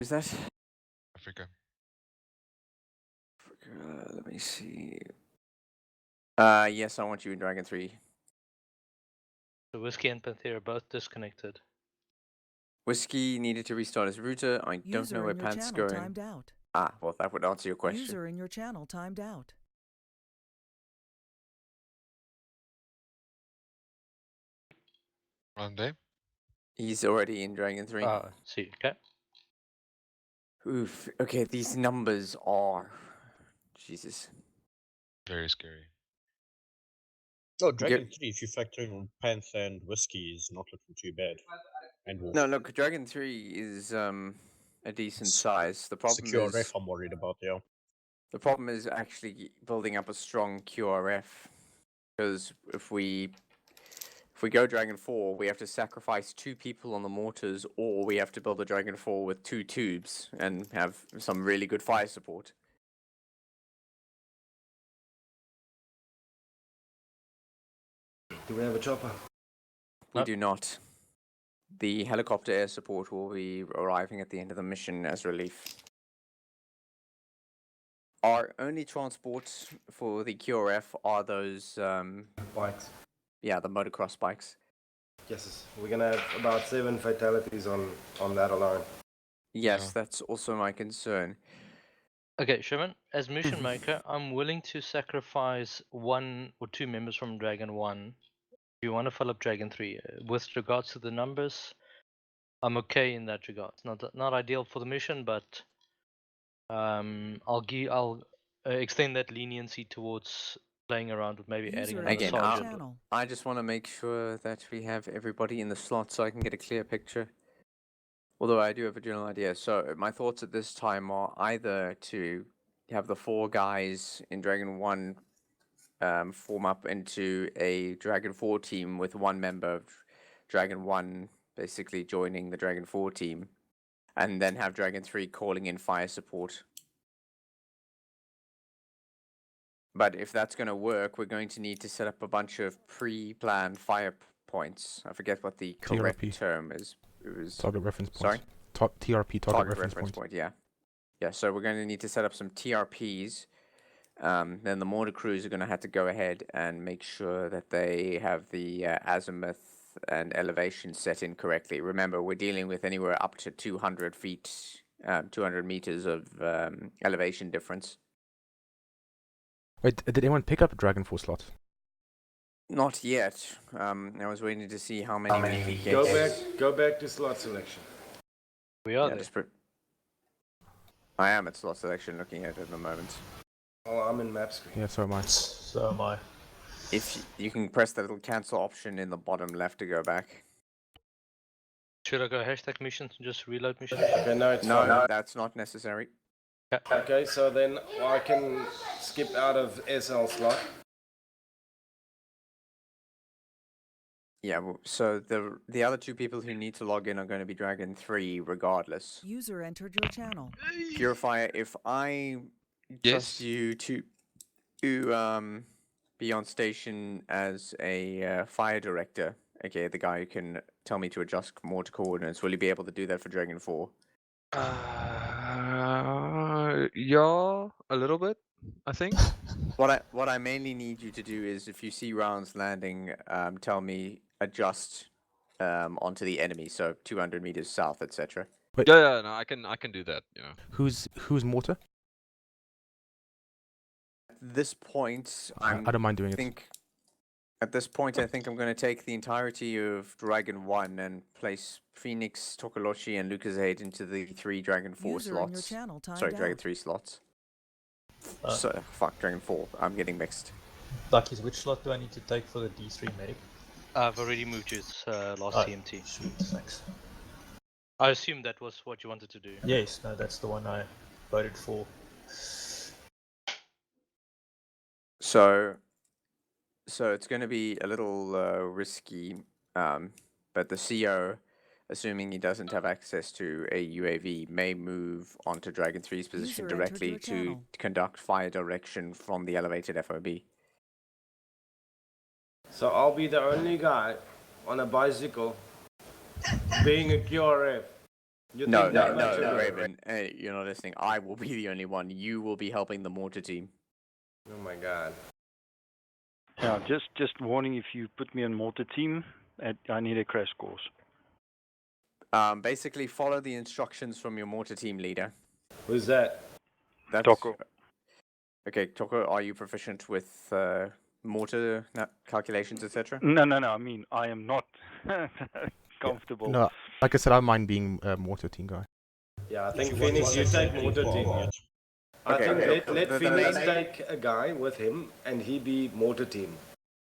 Is that? Africa. Let me see. Yes, I want you in Dragon 3. The Whiskey and Panthera are both disconnected. Whiskey needed to restart his router. I don't know where Pant's going. Timed out. Ah, well, that would answer your question. User in your channel timed out. Monday. He's already in Dragon 3. See, okay. Oof. Okay, these numbers are... Jesus. Very scary. Oh, Dragon 3, if you factor in Panther and Whiskey, is not looking too bad. And Wolf. No, look, Dragon 3 is a decent size. The problem Secure is... ref I'm worried about, yeah. The problem is actually building up a strong QRF. Because if we go Dragon 4, we have to sacrifice 2 people on the mortars, or we have to build a Dragon 4 with 2 tubes and have some really good fire support. Do we have a chopper? We do not. The helicopter air support will be arriving at the end of the mission as relief. Our only transports for the QRF are those... Bikes. Yeah, the motocross bikes. Yes, we're gonna have about 7 fatalities on that alone. Yes, Yeah. that's also my concern. Okay, Sherman, as mission maker, I'm willing to sacrifice 1 or 2 members from Dragon 1 if you want to fill up Dragon 3. With regards to the numbers, I'm okay in that regard. Not ideal for the mission, but I'll extend that leniency towards playing around with maybe adding User another Again, sergeant. I just want to make sure that we have everybody in the slot so I can get a clear picture. Although I do have a general idea. So my thoughts at this time are either to have the 4 guys in Dragon 1 form up into a Dragon 4 team with 1 member of Dragon 1 basically joining the Dragon 4 team, and then have Dragon 3 calling in fire support. But if that's going to work, we're going to need to set up a bunch of pre-planned fire points. I forget what the correct TRP. term is. It was Target reference point. Sorry? TRP, target reference point. Yeah. Yeah, so we're going to need to set up some TRPs. Then the mortar crews are going to have to go ahead and make sure that they have the azimuth and elevation set in correctly. Remember, we're dealing with anywhere up to 200 feet, 200 meters of elevation difference. Wait, did anyone pick up a Dragon 4 slot? Not yet. I was waiting to see how many we could get. Go back to slot selection. We are Yeah, there. I am at slot selection looking at it at the moment. Oh, I'm in map screen. Yeah, so am I. So am I. If you can press the little cancel option in the bottom left to go back. Should I go hashtag missions and just reload missions? Okay, no, it's No, fine. that's not necessary. Okay, so then I can skip out of SL slot. Yeah, so the other 2 people who need to log in are going to be Dragon 3 regardless. User entered your channel. Purifier, if I trust you to be on station as a fire director, okay, the guy who can tell me to adjust mortar coordinates, will you be able to do that for Dragon 4? Yeah, a little bit, I think. What I mainly need you to do is, if you see rounds landing, tell me adjust onto the enemy, so 200 meters south, etc. Yeah, no, I can do that. You know. Who's mortar? At this point, I don't mind doing it. At this point, I think I'm going to take the entirety of Dragon 1 and place Phoenix, Tokoloshi, and Lucasade into the 3 Dragon 4 User in your slots. channel timed Sorry, Dragon out. 3 slots. Fuck, Dragon 4. I'm getting mixed. Lucky's, which slot do I need to take for the D3 medic? I've already moved you. It's last CMT. Sweet, thanks. I assume that was what you wanted to do. Yes, no, that's the one I voted for. So it's going to be a little risky, but the CO, assuming he doesn't have access to a UAV, may move onto Dragon 3's position User entered directly your to channel. conduct fire direction from the elevated FOB. So I'll be the only guy on a bicycle being a QRF. You No, think no, that much no, about it? Raven. You're not listening. I will be the only one. You will be helping the mortar team. Oh my god. Yeah, just warning, if you put me on mortar team, I need a crash course. Basically, follow the instructions from your mortar team leader. Who's that? That's Toko. Okay, Toko, are you proficient with mortar calculations, etc.? No, I mean, I am not comfortable. No, like I said, I mind being a mortar team guy. Yeah, I If think you want Phoenix, one you that's take safely mortar far team. out, I Okay, think okay. let The Phoenix main- take a guy with him, and he be mortar team.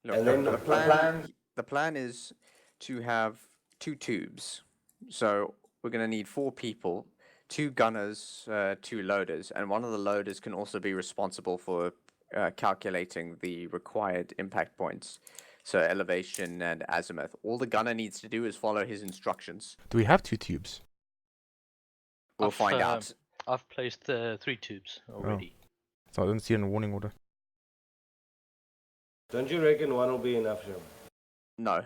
Look, And then the plan is to have 2 tubes. So we're going to need 4 people, 2 gunners, 2 loaders, and one of the loaders can also be responsible for calculating the required impact points. So elevation and azimuth. All the gunner needs to do is follow his instructions. Do we have 2 tubes? We'll find out. I've placed 3 tubes already. So I don't see it in a warning order. don't you reckon one will be enough, Jim? No.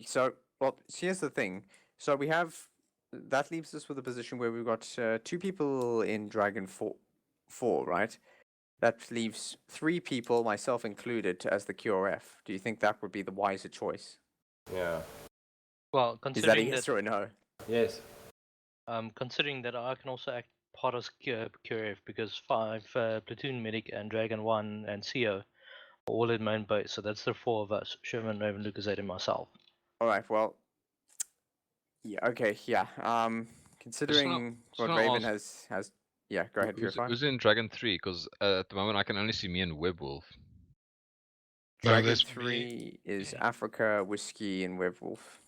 So, well, here's the thing. So we have, that leaves us with a position where we've got 2 people in Dragon 4, right? That leaves 3 people, myself included, as the QRF. Do you think that would be the wiser choice? Yeah. Well, Is that a considering yes that, or a no? Yes. considering that I can also act part as QRF because 5 platoon medic and Dragon 1 and CO are all in main base, so that's the 4 of us: Sherman, Raven, Lucasade, and myself. All right. Well, yeah. Okay. Yeah. Considering what Raven has, yeah. Go ahead, Purify. Who's in Dragon 3? Because at the moment I can only see me and Webwolf. Dragon there's 3 is Africa, Whiskey, and Werewolf.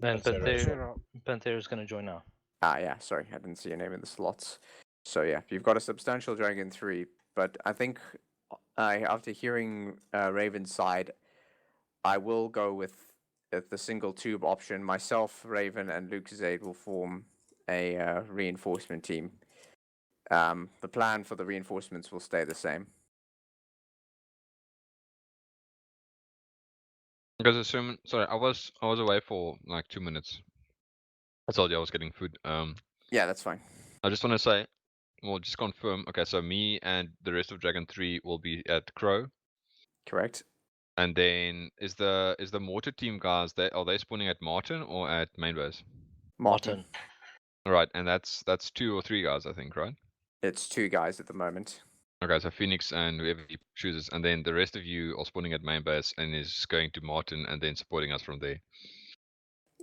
And Panthera. Panthera is going to join now. Ah, yeah. Sorry, I didn't see your name in the slots. So yeah, you've got a substantial Dragon 3, but I think after hearing Raven's side, I will go with the single tube option. Myself, Raven, and Lucasade will form a reinforcement team. The plan for the reinforcements will stay the same. Because assuming, sorry, I was away for like 2 minutes. I told you I was getting food. Yeah, that's fine. I just want to say, well, just confirm. Okay, so me and the rest of Dragon 3 will be at Crow. Correct. And then is the mortar team guys, are they spawning at Martin or at main base? Martin. Right, and that's 2 or 3 guys, I think, right? It's 2 guys at the moment. Okay, so Phoenix and whoever he chooses, and then the rest of you are spawning at main base and is going to Martin and then supporting us from there.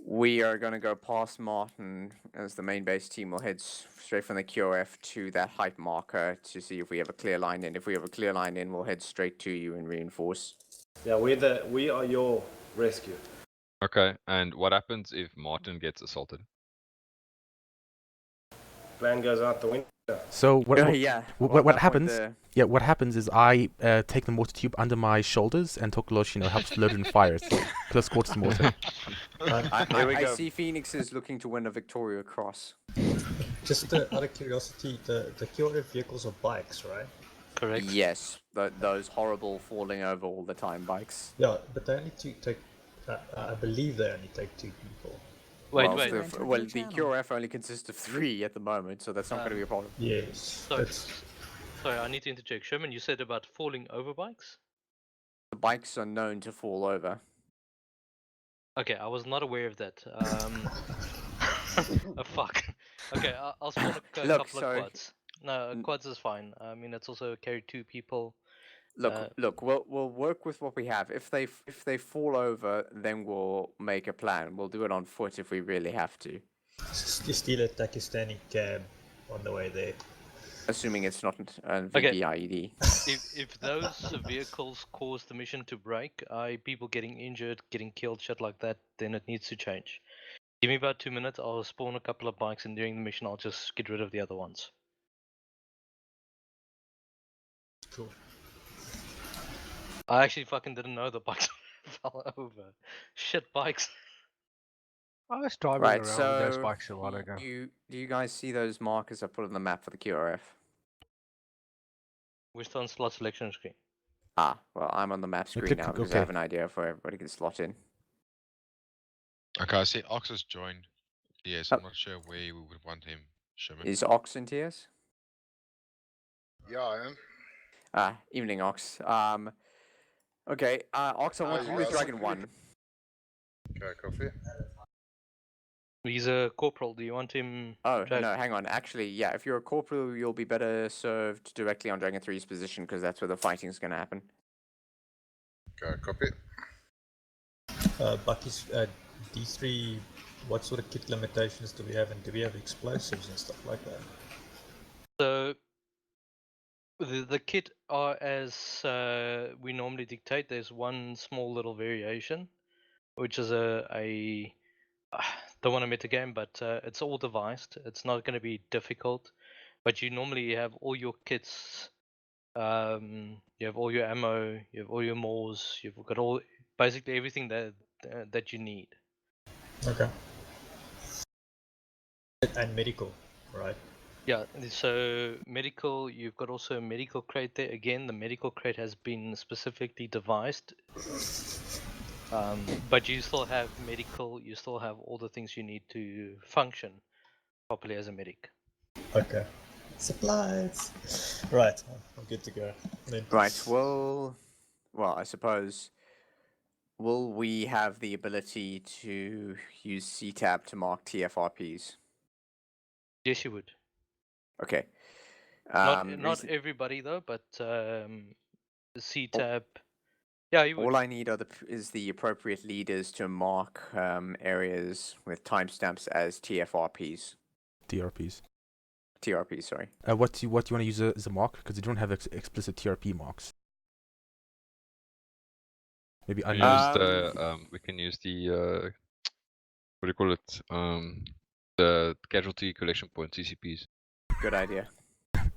We are going to go past Martin as the main base team will head straight from the QRF to that height marker to see if we have a clear line in. If we have a clear line in, we'll head straight to you and reinforce. Yeah, we are your rescue. Okay, and what happens if Martin gets assaulted? Plan goes out the window. So what happens? The... Yeah, what happens is I take the mortar tube under my shoulders, and Tokolosh, helps load it and fire it. Close quarters mortar. I see Phoenix is looking to win a Victoria Cross. Just out of curiosity, the QRF vehicles are bikes, right? Correct. Yes, those horrible falling over all the time bikes. Yeah, but they only take. I believe they only take 2 people. Wait. The QRF only consists of 3 at the moment, so that's not going to be a problem. Yes. Sorry, I need to interject. Sherman, you said about falling over bikes? The bikes are known to fall over. Okay, I was not aware of that. Oh, fuck. Okay, I'll spawn a couple of quads. No, quads is fine. I mean, it's also carry 2 people. Look. We'll work with what we have. If they fall over, then we'll make a plan. We'll do it on foot if we really have to. You steal a Pakistani cab on the way there. Assuming it's not a VDIED. If those vehicles cause the mission to break, people getting injured, getting killed, shit like that, then it needs to change. Give me about 2 minutes. I'll spawn a couple of bikes, and during the mission, I'll just get rid of the other ones. Cool. I actually fucking didn't know the bikes fell over. Shit, bikes. I was driving around with those bikes a while ago. Do you guys see those markers I put on the map for the QRF? We're still on slot selection screen. Ah, well, I'm on the map screen now because I have an idea of where everybody can slot in. Okay, I see Ox has joined. Yes, Oh. I'm not sure where we would want him, Sherman. Is Ox in TS? Yeah, I am. Evening, Ox. Okay, Ox, I want you you with guys? Dragon 1. Okay, copy. He's a corporal. Do you want him? Oh, no, hang on. Actually, yeah, if you're a corporal, you'll be better served directly on Dragon 3's position, because that's where the fighting's going to happen. Okay, copy. Bucky's D3, what sort of kit limitations do we have, and do we have explosives and stuff like that? So the kit are as we normally dictate. There's one small little variation, which is a don't want to metagame, but it's all devised. It's not going to be difficult, but you normally have all your kits. You have all your ammo, you have all your mores, you've got all basically everything that you need. Okay. And medical, right? Yeah, so medical, you've got also a medical crate there. Again, the medical crate has been specifically devised. But you still have medical, you still have all the things you need to function properly as a medic. Okay. Supplies! Right, I'm good to go. Then. Right, well, I suppose, will we have the ability to use CTAB to mark TFRPs? Yes, you would. Okay. Not everybody though, but CTAB. Yeah, you would. All I need is the appropriate leaders to mark areas with timestamps as TFRPs. TRPs. TRPs, sorry. What do you want to use as a mark? Because you don't have explicit TRP marks. Maybe we can use the what do you call it? The casualty collection point CCPs. Good idea.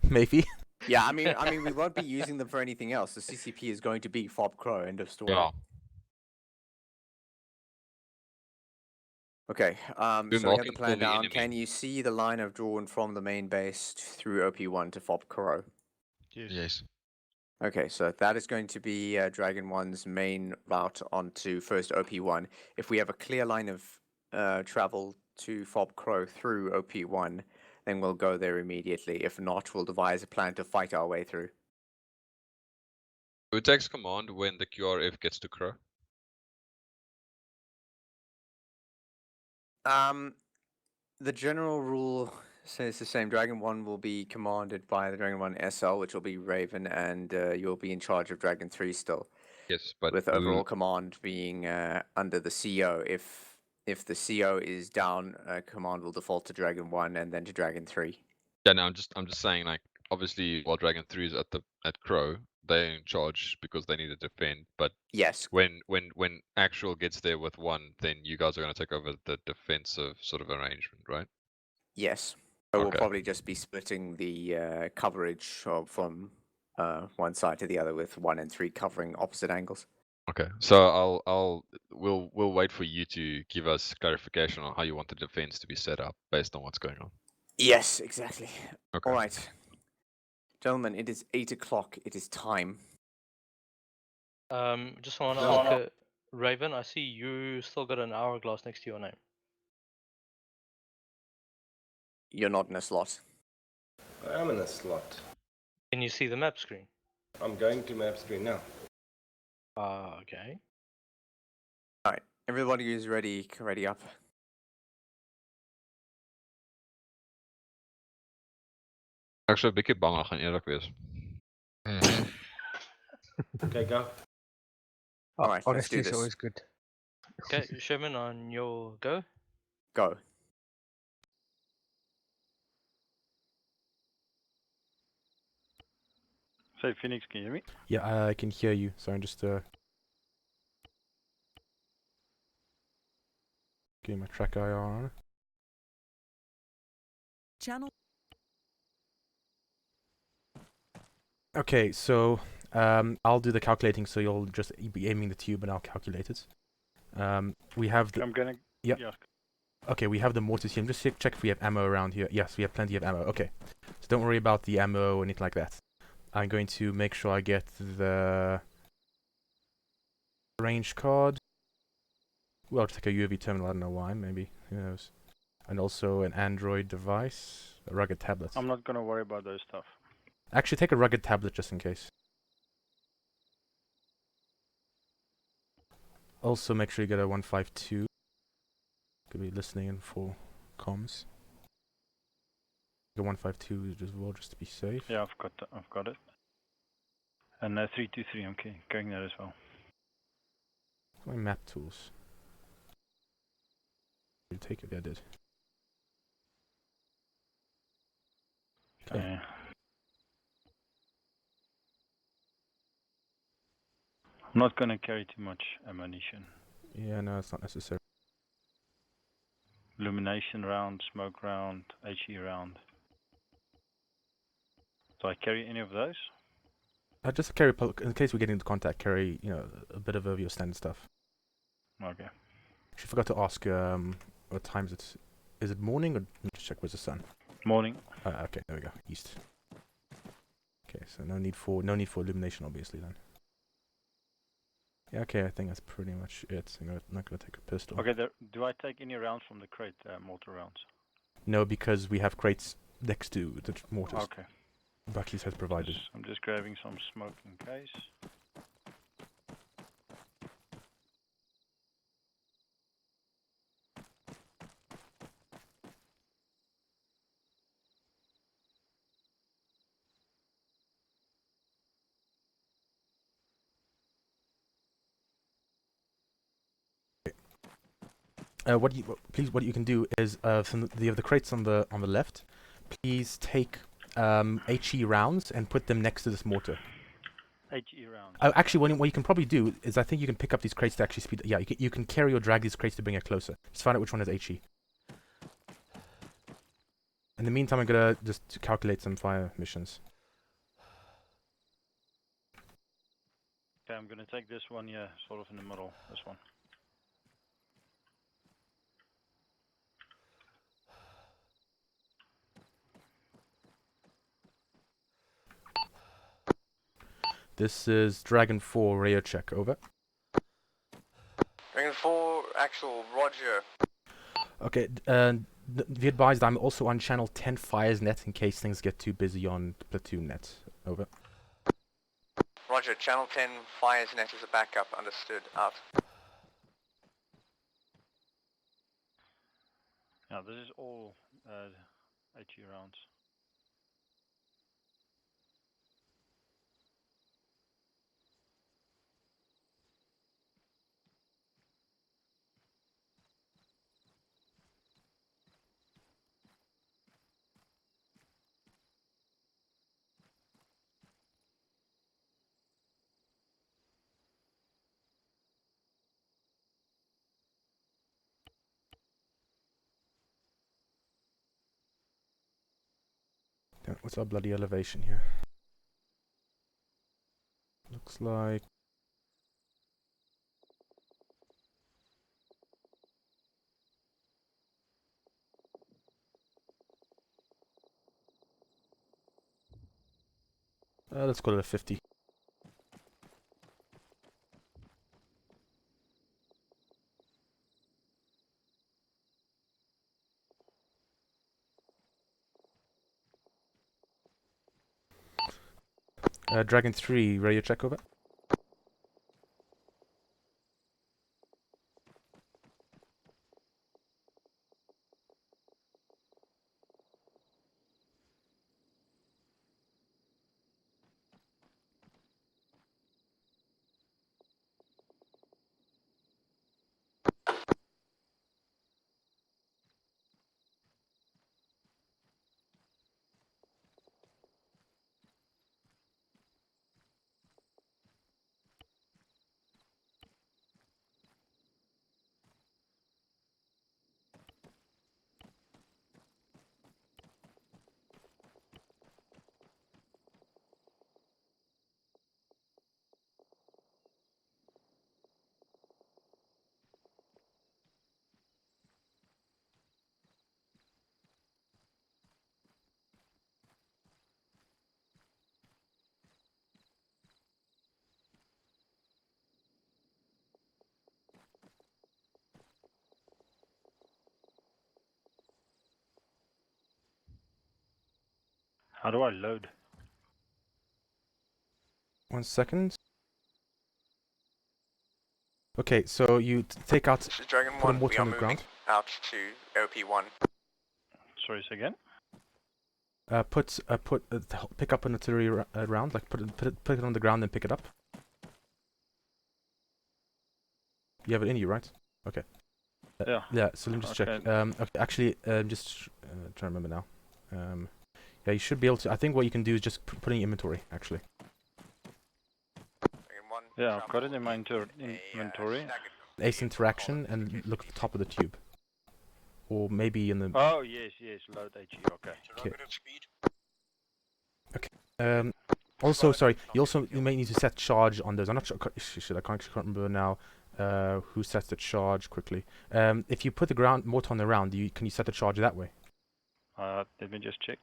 Maybe. Yeah, I mean, we won't be using them for anything else. The CCP is going to be Fob Crow. End of story. Yeah. Okay. We're So we have the marking plan for the down. enemy. Can you see the line of drawn from the main base through OP1 to Fob Crow? Yes. Okay, so that is going to be Dragon 1's main route onto first OP1. If we have a clear line of travel to Fob Crow through OP1, then we'll go there immediately. If not, we'll devise a plan to fight our way through. Who takes command when the QRF gets to Crow? The general rule says the same. Dragon 1 will be commanded by the Dragon 1 SL, which will be Raven, and you'll be in charge of Dragon 3 still. Yes, but with overall command being under the CO. If the CO is down, command will default to Dragon 1 and then to Dragon 3. Yeah, no, I'm just saying, like, obviously while Dragon 3 is at Crow, they're in charge because they need to defend. But yes, when Actual gets there with 1, then you guys are going to take over the defensive sort of arrangement, right? Yes. So we'll Okay. probably just be splitting the coverage from one side to the other, with 1 and 3 covering opposite angles. Okay, so we'll wait for you to give us clarification on how you want the defense to be set up based on what's going on. Yes, exactly. Okay. All right, gentlemen, it is 8 o'clock. It is time. Just want to ask Raven. I see you still got an hourglass next to your name. You're not in a slot. I am in a slot. Can you see the map screen? I'm going to map screen now. Okay. All right, everybody is ready up. Ek sou 'n bietjie bang gaan eerlik wees. Okay, go. All right, let's do Honesty is this. always good. Okay, Sherman, on your go. Go. Say, Phoenix, can you hear me? Yeah, I can hear you. So I'm just getting my track IR on. Channel. Okay, so I'll do the calculating, so you'll just be aiming the tube and I'll calculate it. We have the... I'm gonna... Yep. Yeah. Okay, we have the mortars here. I'm just check if we have ammo around here. Yes, we have plenty of ammo. Okay, so don't worry about the ammo or anything like that. I'm going to make sure I get the range card. Well, take a UAV terminal. I don't know why. Maybe, who knows? And also an Android device, a rugged tablet. I'm not gonna worry about those stuff. Actually, take a rugged tablet just in case. Also, make sure you get a 152. Could be listening in for comms. The 152 as well, just to be safe. Yeah, I've got it. And 323, I'm carrying that as well. My map tools. Did you take it? Yeah, I did. Okay. I'm not gonna carry too much ammunition. Yeah, no, it's not necessary. Illumination round, smoke round, HE round. Do I carry any of those? Just carry, in case we get into contact, carry, a bit of your standard stuff. Okay. Actually, forgot to ask, what time is it? Is it morning or let me just check? Where's the sun? Morning. Okay, there we go. East. Okay, so no need for illumination, obviously then. Yeah, okay, I think that's pretty much it. I'm not gonna take a pistol. Okay, do I take any rounds from the crate, mortar rounds? No, because we have crates next to the mortars. Okay. Bucky's has provided. I'm just grabbing some smoke in case. What you can do is from the crates on the left, please take HE rounds and put them next to this mortar. HE rounds. Actually, what you can probably do is I think you can pick up these crates to actually speed. Yeah, you can carry or drag these crates to bring it closer. Just find out which one is HE. In the meantime, I'm gonna just calculate some fire missions. Okay, I'm gonna take this one here, sort of in the middle. This one. This is Dragon 4 radio check. Over. Dragon 4, actual, roger. Okay, be advised I'm also on channel 10 Fires net in case things get too busy on platoon net. Over. Roger, channel 10 Fires net as a backup, understood, out. Yeah, this is all HE rounds. What's our bloody elevation here? Looks like... let's call it a 50. Dragon 3, radio check. Over. How do I load? 1 second. Okay, so you take out, This is Dragon put a 1, we mortar are on the moving ground. out to OP1. Sorry, say again? Pick up an artillery round, like put it on the ground and pick it up. You have it in you, right? Okay. Yeah. Yeah. So let me just check. Okay. Okay, actually, just trying to remember now. Yeah, you should be able to. I think what you can do is just put in inventory, actually. Yeah, I've got it in my inventory. Ace interaction and look at the top of the tube, or maybe in the. Oh yes, load HE. Okay. Okay. Also, sorry. You may need to set charge on those. I'm not sure. Shit, I can't remember now. Who sets the charge quickly? If you put the mortar on the round, can you set the charge that way? Let me just check.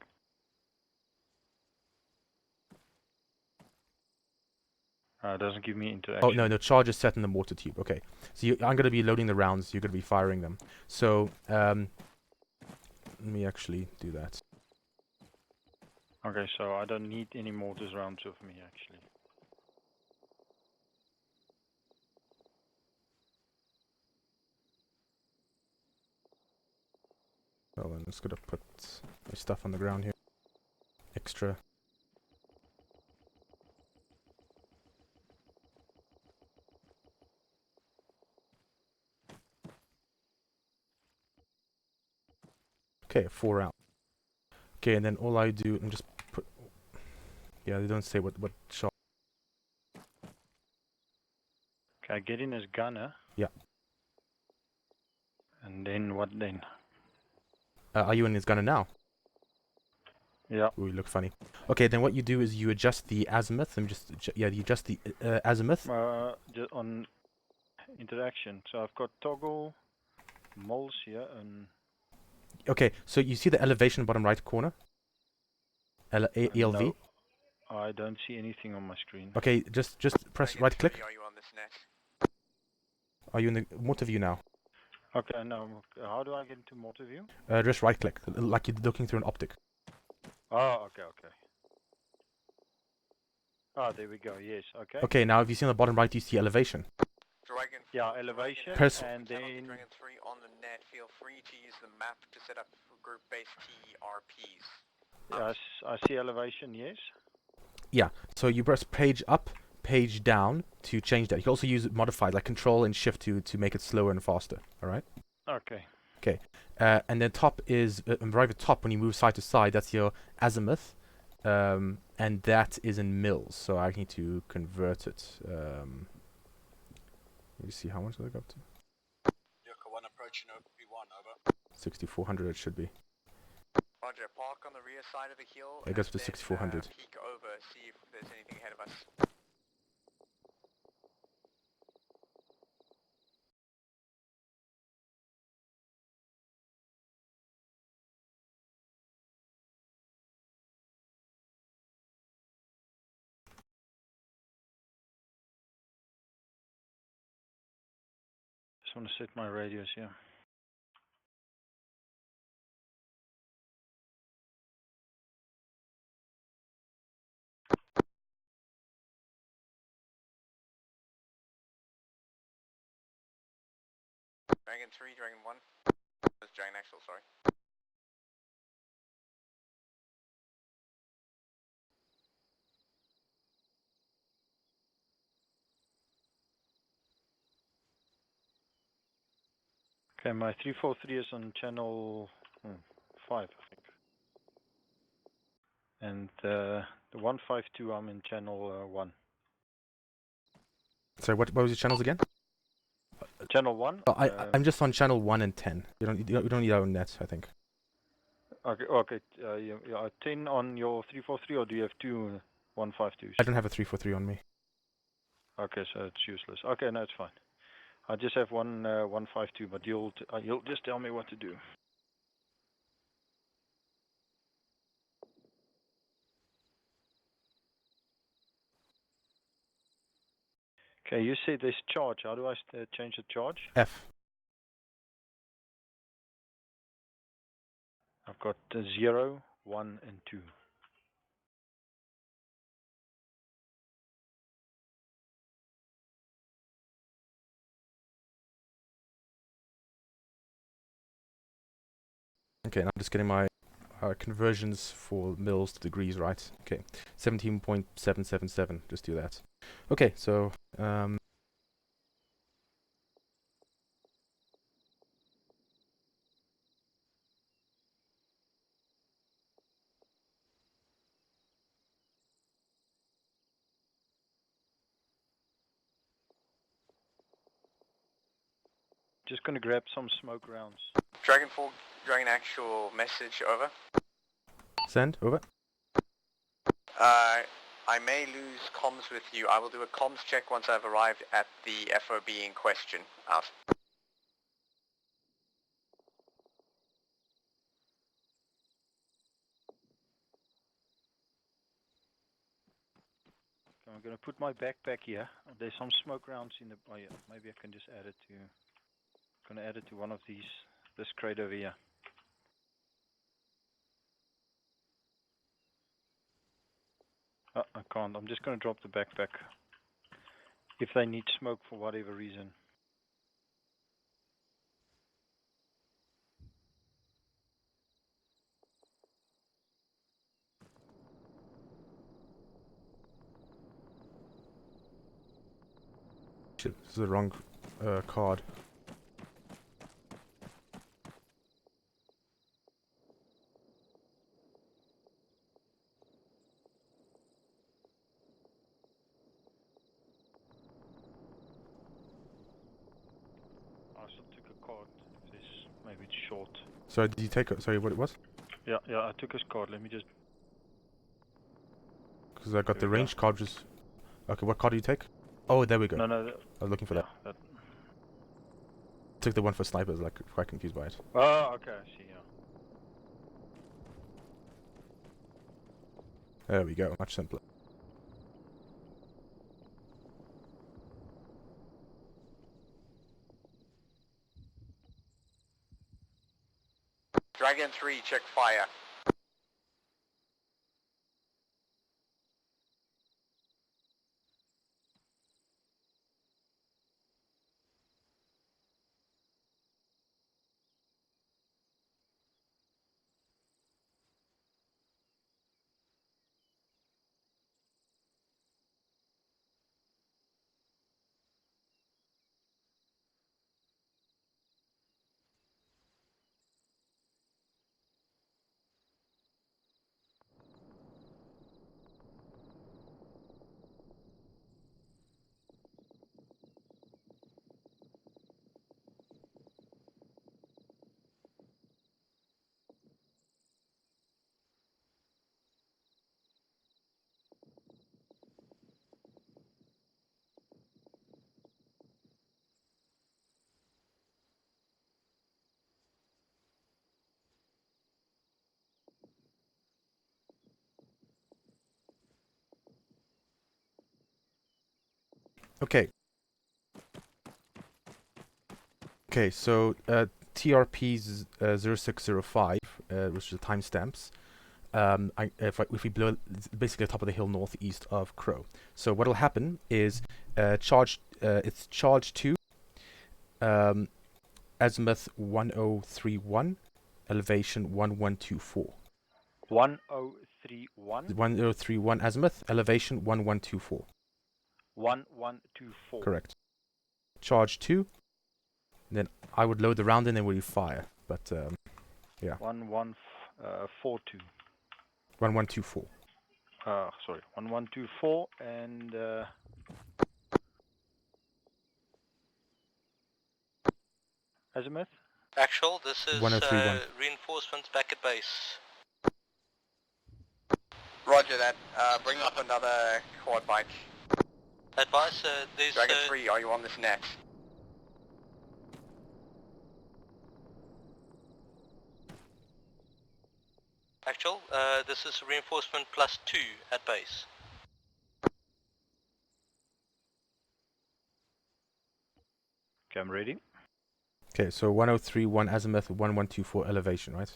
It doesn't give me interaction. Oh no, the charge is set in the mortar tube. Okay, so I'm going to be loading the rounds. You're going to be firing them. So let me actually do that. Okay, so I don't need any mortars rounds with me actually. Well, I'm just going to put my stuff on the ground here. Extra. Okay, 4 rounds. Okay, and then all I do, and just put. Yeah, they don't say what shot. Okay, I get in as gunner. Yeah. And then what then? Are you in his gunner now? Yeah. Ooh, you look funny. Okay, then what you do is you adjust the azimuth and you adjust the azimuth. Just on interaction. So I've got toggle, moles here, and. Okay, so you see the elevation bottom right corner? ELV? No, I don't see anything on my screen. Okay, just press right click. Are you in the mortar view now? Okay, now how do I get into mortar view? Just right click, like you're looking through an optic. Oh, okay. Ah, there we go. Yes, okay. Okay, now if you see on the bottom right, you see elevation. Yeah, elevation, Press and then. Dragon 3 on the net. Feel free to use the map to set up group-based TRPs. Yes, I see elevation. Yes. Yeah, so you press page up, page down to change that. You can also use modified like Control and Shift to make it slower and faster. All right. Okay. Okay, and then top is right at the top when you move side to side. That's your azimuth, and that is in mils. So I need to convert it. Let me see how much does it go up to. Yucca 1 approaching OP1, over. 6,400 it should be. Roger, park on the rear side of the hill. It goes to 6,400. Peek over, see if there's anything ahead of us. Just want to set my radius here. Dragon 3, Dragon 1. That's Dragon Actual, sorry. Okay, my 343 is on channel 5, I think. And the 152, I'm in channel 1. Sorry, what was your channels again? Channel 1? Oh, I'm just on channel 1 and 10. You don't need our net, I think. Okay. You are 10 on your 343, or do you have two 152s? I don't have a 343 on me. Okay, so it's useless. Okay, no, it's fine. I just have one 152, but you'll just tell me what to do. Okay, you say there's charge. How do I change the charge? F. I've got 0, 1, and 2. Okay, and I'm just getting my conversions for mils to degrees right. Okay, 17.777. Just do that. Okay, so Just gonna grab some smoke rounds. Dragon 4, Dragon actual message, over. send over. I may lose comms with you. I will do a comms check once I've arrived at the FOB in question. Out. I'm gonna put my backpack here. There's some smoke rounds in the. Oh yeah, maybe I can just add it to. Gonna add it to one of these. This crate over here. Oh, I can't. I'm just gonna drop the backpack. If they need smoke for whatever reason. Shit, this is the wrong card. I still took a card. If this maybe it's short. Sorry, did you take it? Sorry, what it was? Yeah, I took his card. Let me just. Because I got the Here we go. range card. Just okay. What card do you take? Oh, there we go. No. I was looking for Yeah, that. Took the one for snipers. Like quite confused by it. Oh, okay. I see. Yeah. There we go. Much simpler. Dragon 3, check fire. Okay. Okay, so TRP 0605, which is the timestamps. If we blow basically the top of the hill northeast of Crow. So what'll happen is it's charge 2, azimuth 1031, elevation 1124. 1031. 1031 azimuth, elevation 1124. 1124. Correct. Charge 2. Then I would load the round in and we fire. But yeah. 1142. 1124. Sorry, 1124 and azimuth. Actual, this is 1031. reinforcements back at base. Roger that. Bring up another quad bike. Advice, there's Dragon 3, are you on this net? actual, this is reinforcement +2 at base. Okay, I'm ready. Okay, so 1031 azimuth, 1124 elevation, right?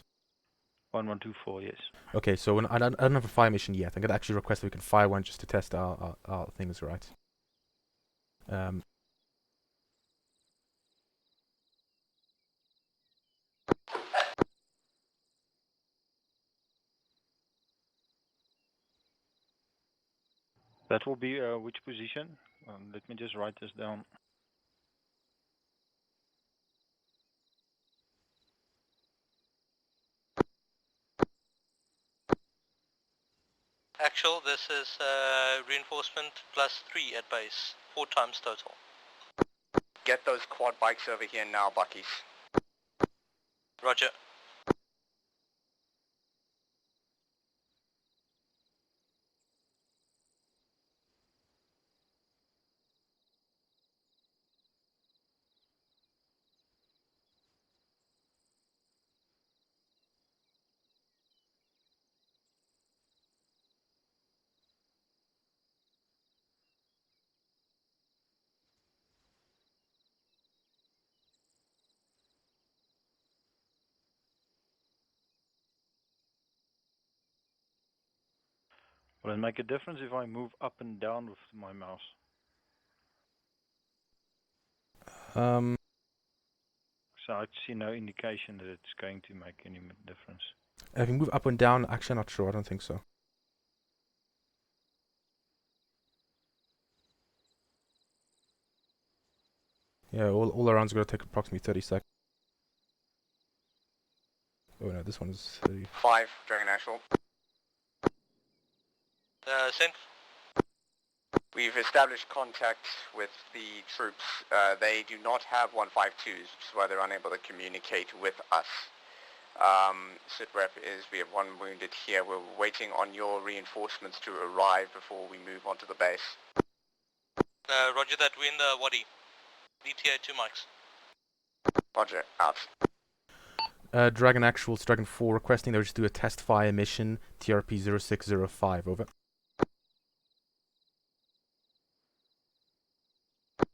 1124, yes. Okay, so when I don't have a fire mission yet. I'm gonna actually request that we can fire one just to test our things, right? That will be which position? Let me just write this down. Actual, this is reinforcement +3 at base. 4 times total. Get those quad bikes over here now, Buckies. Roger. Will it make a difference if I move up and down with my mouse? So I see no indication that it's going to make any difference. If you move up and down, actually, I'm not sure. I don't think so. Yeah, all around's going to take approximately 30 seconds. Oh no, this one's 30. 5, Dragon Actual. Send. We've established contact with the troops. They do not have 152s, which is why they're unable to communicate with us. Sitrep is, we have 1 wounded here. We're waiting on your reinforcements to arrive before we move on to the base. Roger that, we're in the Wadi. DTA 2 mics. Roger, out. Dragon Actuals, Dragon 4 requesting they just do a test fire mission, TRP 0605, over.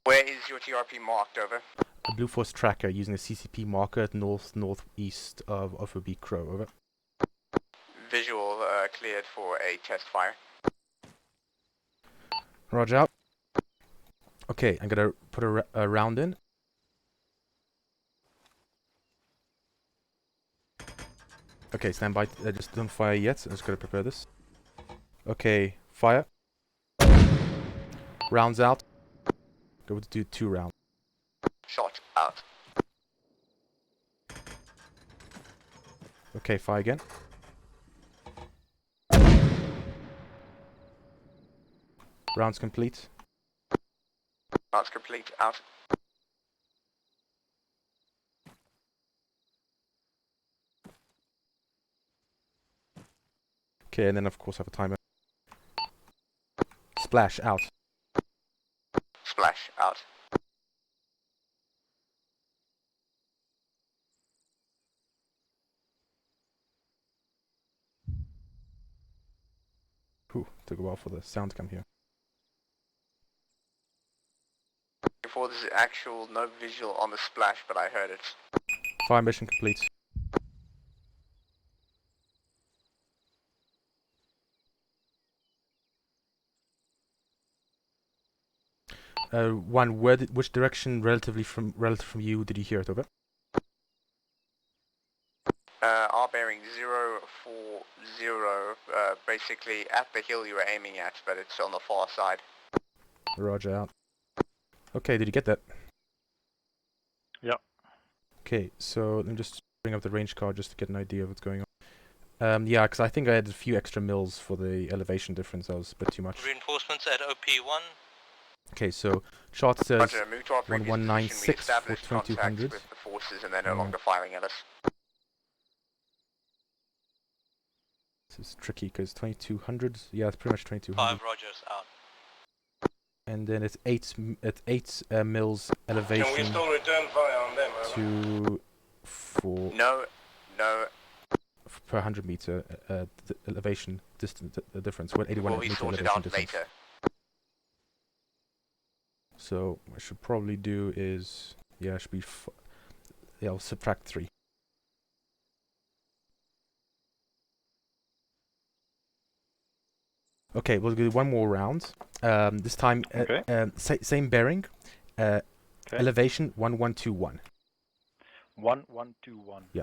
Where is your TRP marked, over? A Blue Force tracker using a CCP marker at northeast of OB Crow, over. Visual cleared for a test fire. Roger out. Okay, I'm gonna put a round in. Okay, stand by. Just don't fire yet. I'm just gonna prepare this. Okay, fire. Rounds out. Go to do 2 rounds. Shot out. Okay, fire again. Rounds complete. Rounds complete, out. Okay, and then of course I have a timer. Splash out. Splash out. Whew, took a while for the sound to come here. Before this is actual, no visual on the splash, but I heard it. Fire mission complete. One, which direction relative from you did you hear it, over? R bearing 040, basically at the hill you were aiming at, but it's on the far side. Roger out. Okay, did you get that? Yeah. Okay, so let me just bring up the range card just to get an idea of what's going on. Yeah, because I think I had a few extra mils for the elevation difference. That was a bit too much. Reinforcements at OP1. Okay, so chart says Roger, move to our previous position. We 1196 for established contact 2200. with the forces and they're no longer firing at us. This is tricky because 2200. Yeah, it's pretty much 2200. 5 Rogers out. And then it's 8 mils elevation. Can we still return fire on them? To 4. No. Per 100 meter elevation distance difference. Well, 81 will be meter sorted elevation out distance. later. So what I should probably do is, yeah, it should be. Yeah, I'll subtract 3. Okay, we'll do 1 more round. This time, same bearing. Elevation 1121. 1121. Yeah.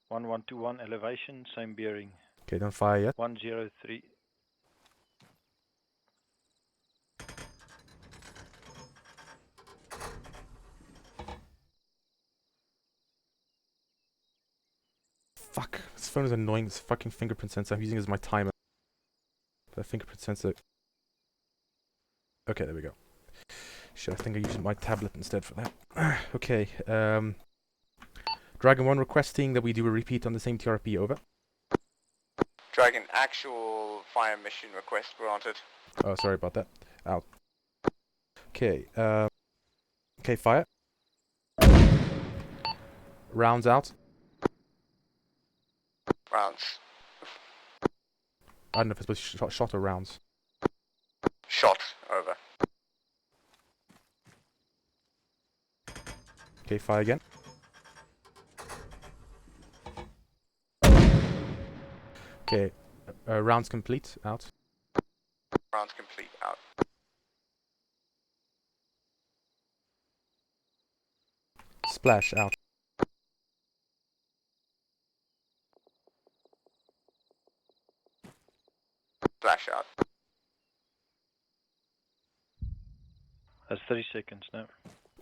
1121 elevation, same bearing. Okay, don't fire yet. 103. Fuck, this phone is annoying. This fucking fingerprint sensor I'm using as my timer. The fingerprint sensor. Okay, there we go. Shit, I think I used my tablet instead for that. Okay, Dragon 1 requesting that we do a repeat on the same TRP, over. Dragon, actual fire mission request granted. Oh, sorry about that. Out. Okay, okay, fire. Rounds out. Rounds. I don't know if it's supposed to shot or rounds. Shot, over. Okay, fire again. Okay, rounds complete, out. Rounds complete, out. Splash, out. Flash out. That's 30 seconds now.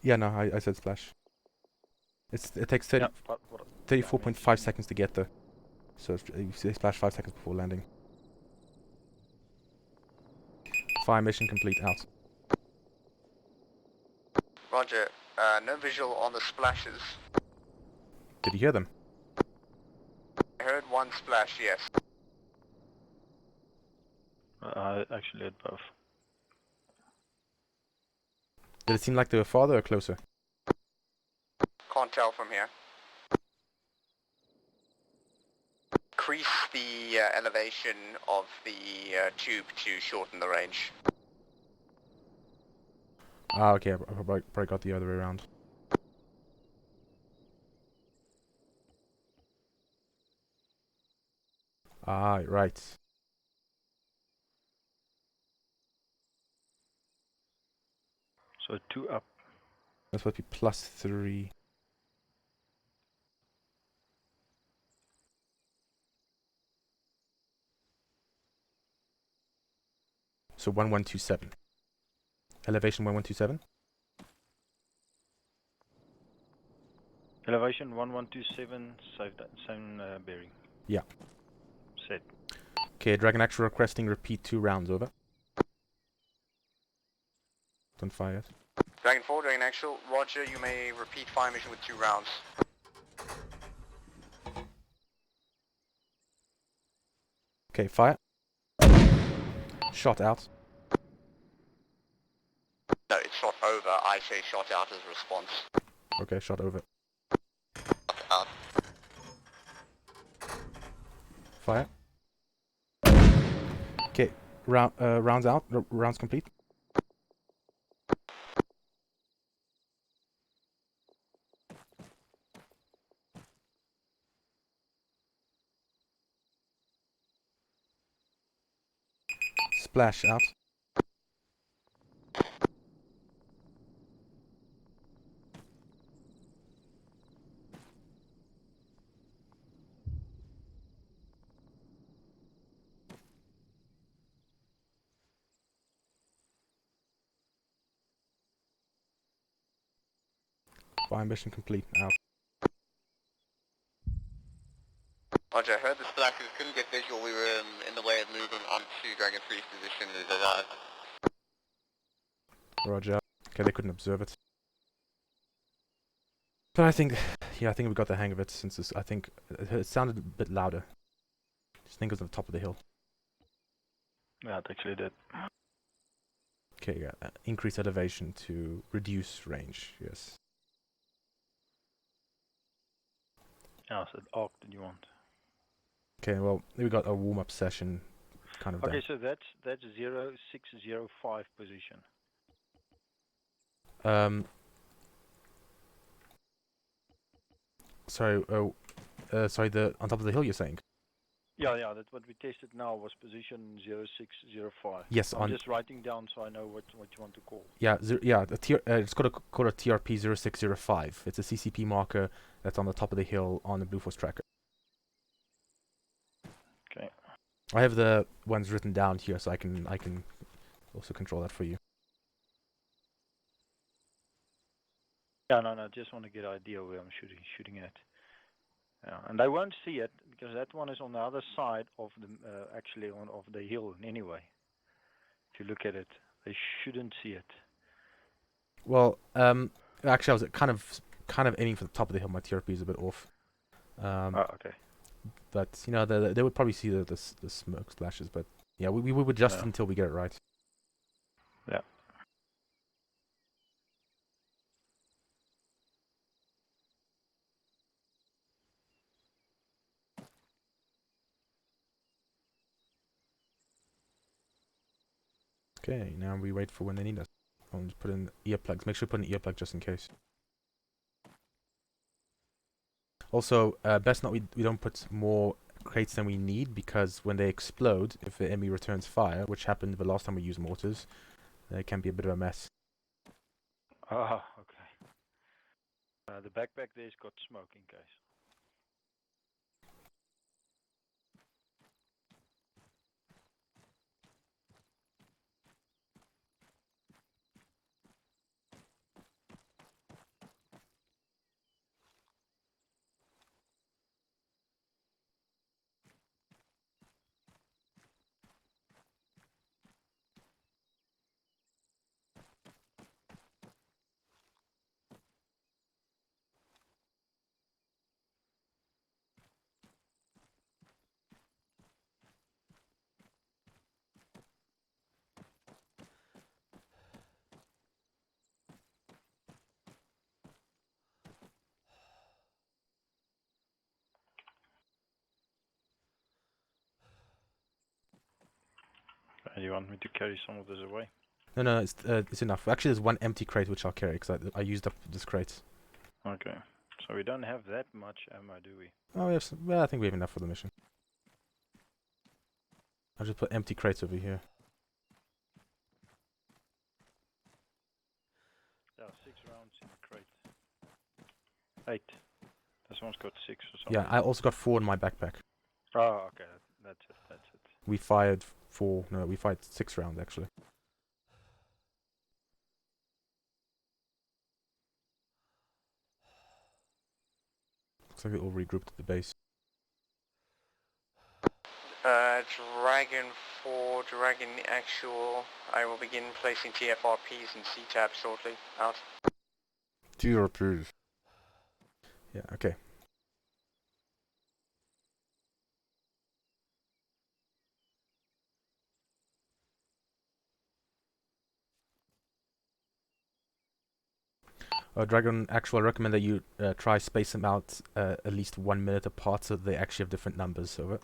Yeah, no, I said splash. It takes 34.5 seconds to get there. So you say splash 5 seconds before landing. Fire mission complete, out. Roger, no visual on the splashes. Did you hear them? I heard one splash, yes. I actually had both. Did it seem like they were farther or closer? Can't tell from here. Increase the elevation of the tube to shorten the range. Ah, okay, I probably got the other way around. Ah, right. So 2 up. That's supposed to be +3. So 1127. Elevation 1127? Elevation 1127, same bearing. Yeah. Set. Okay, Dragon Actual requesting repeat 2 rounds, over. Don't fire yet. Dragon 4, Dragon Actual, Roger, you may repeat fire mission with 2 rounds. Okay, fire. Shot out. No, it's shot over. I say shot out as a response. Okay, shot over. Out. Fire. Okay, rounds out. Rounds complete. Splash out. Fire mission complete. Out. Roger, I heard the splashes, couldn't get visual, we were in the way of moving onto Dragon 3's position. Roger. Okay, they couldn't observe it. But I think, yeah, I think we got the hang of it since I think it sounded a bit louder. I think it was on the top of the hill. Yeah, it actually did. Okay, yeah, increase elevation to reduce range, yes. Yeah, I said arc did you want? Okay, well, we got a warm-up session kind of Okay, done. so that's 0605 position. Sorry, sorry, on top of the hill you're saying? Yeah, that's what we tested now was position 0605. Yes, I'm on- just writing down so I know what you want to call. Yeah, it's called a TRP 0605. It's a CCP marker that's on the top of the hill on the Blue Force tracker. I have the ones written down here, so I can also control that for you. Yeah, no, just want to get an idea where I'm shooting at. Yeah, and they won't see it because that one is on the other side of the actually of the hill anyway. If you look at it, they shouldn't see it. Well, actually, I was kind of aiming for the top of the hill. My TRP is a bit off. Oh, okay. But you know, they would probably see the smoke splashes. But yeah, we would adjust Yeah. until we get it right. Yeah. Okay, now we wait for when they need us. I'll just put in earplugs. Make sure you put in earplug just in case. Also, best not we don't put more crates than we need, because when they explode, if the enemy returns fire, which happened the last time we used mortars, it can be a bit of a mess. Oh, okay. The backpack there's got smoke in case. Do you want me to carry some of this away? No, it's enough. Actually, there's one empty crate which I'll carry, because I used up this crate. Okay. So we don't have that much ammo, do we? Oh, yes. Well, I think we have enough for the mission. I'll just put empty crates over here. Yeah, 6 rounds in the crate. 8. This one's got 6 or something. Yeah, I also got 4 in my backpack. Oh, okay. That's it. We fired 4. No, we fired 6 rounds actually. Looks like we all regrouped at the base. Dragon 4, Dragon Actual. I will begin placing TFRPs and C-tabs shortly. Out. TRPs. Yeah, okay. Dragon Actual, I recommend that you try space them out at least 1 minute apart, so they actually have different numbers. Over.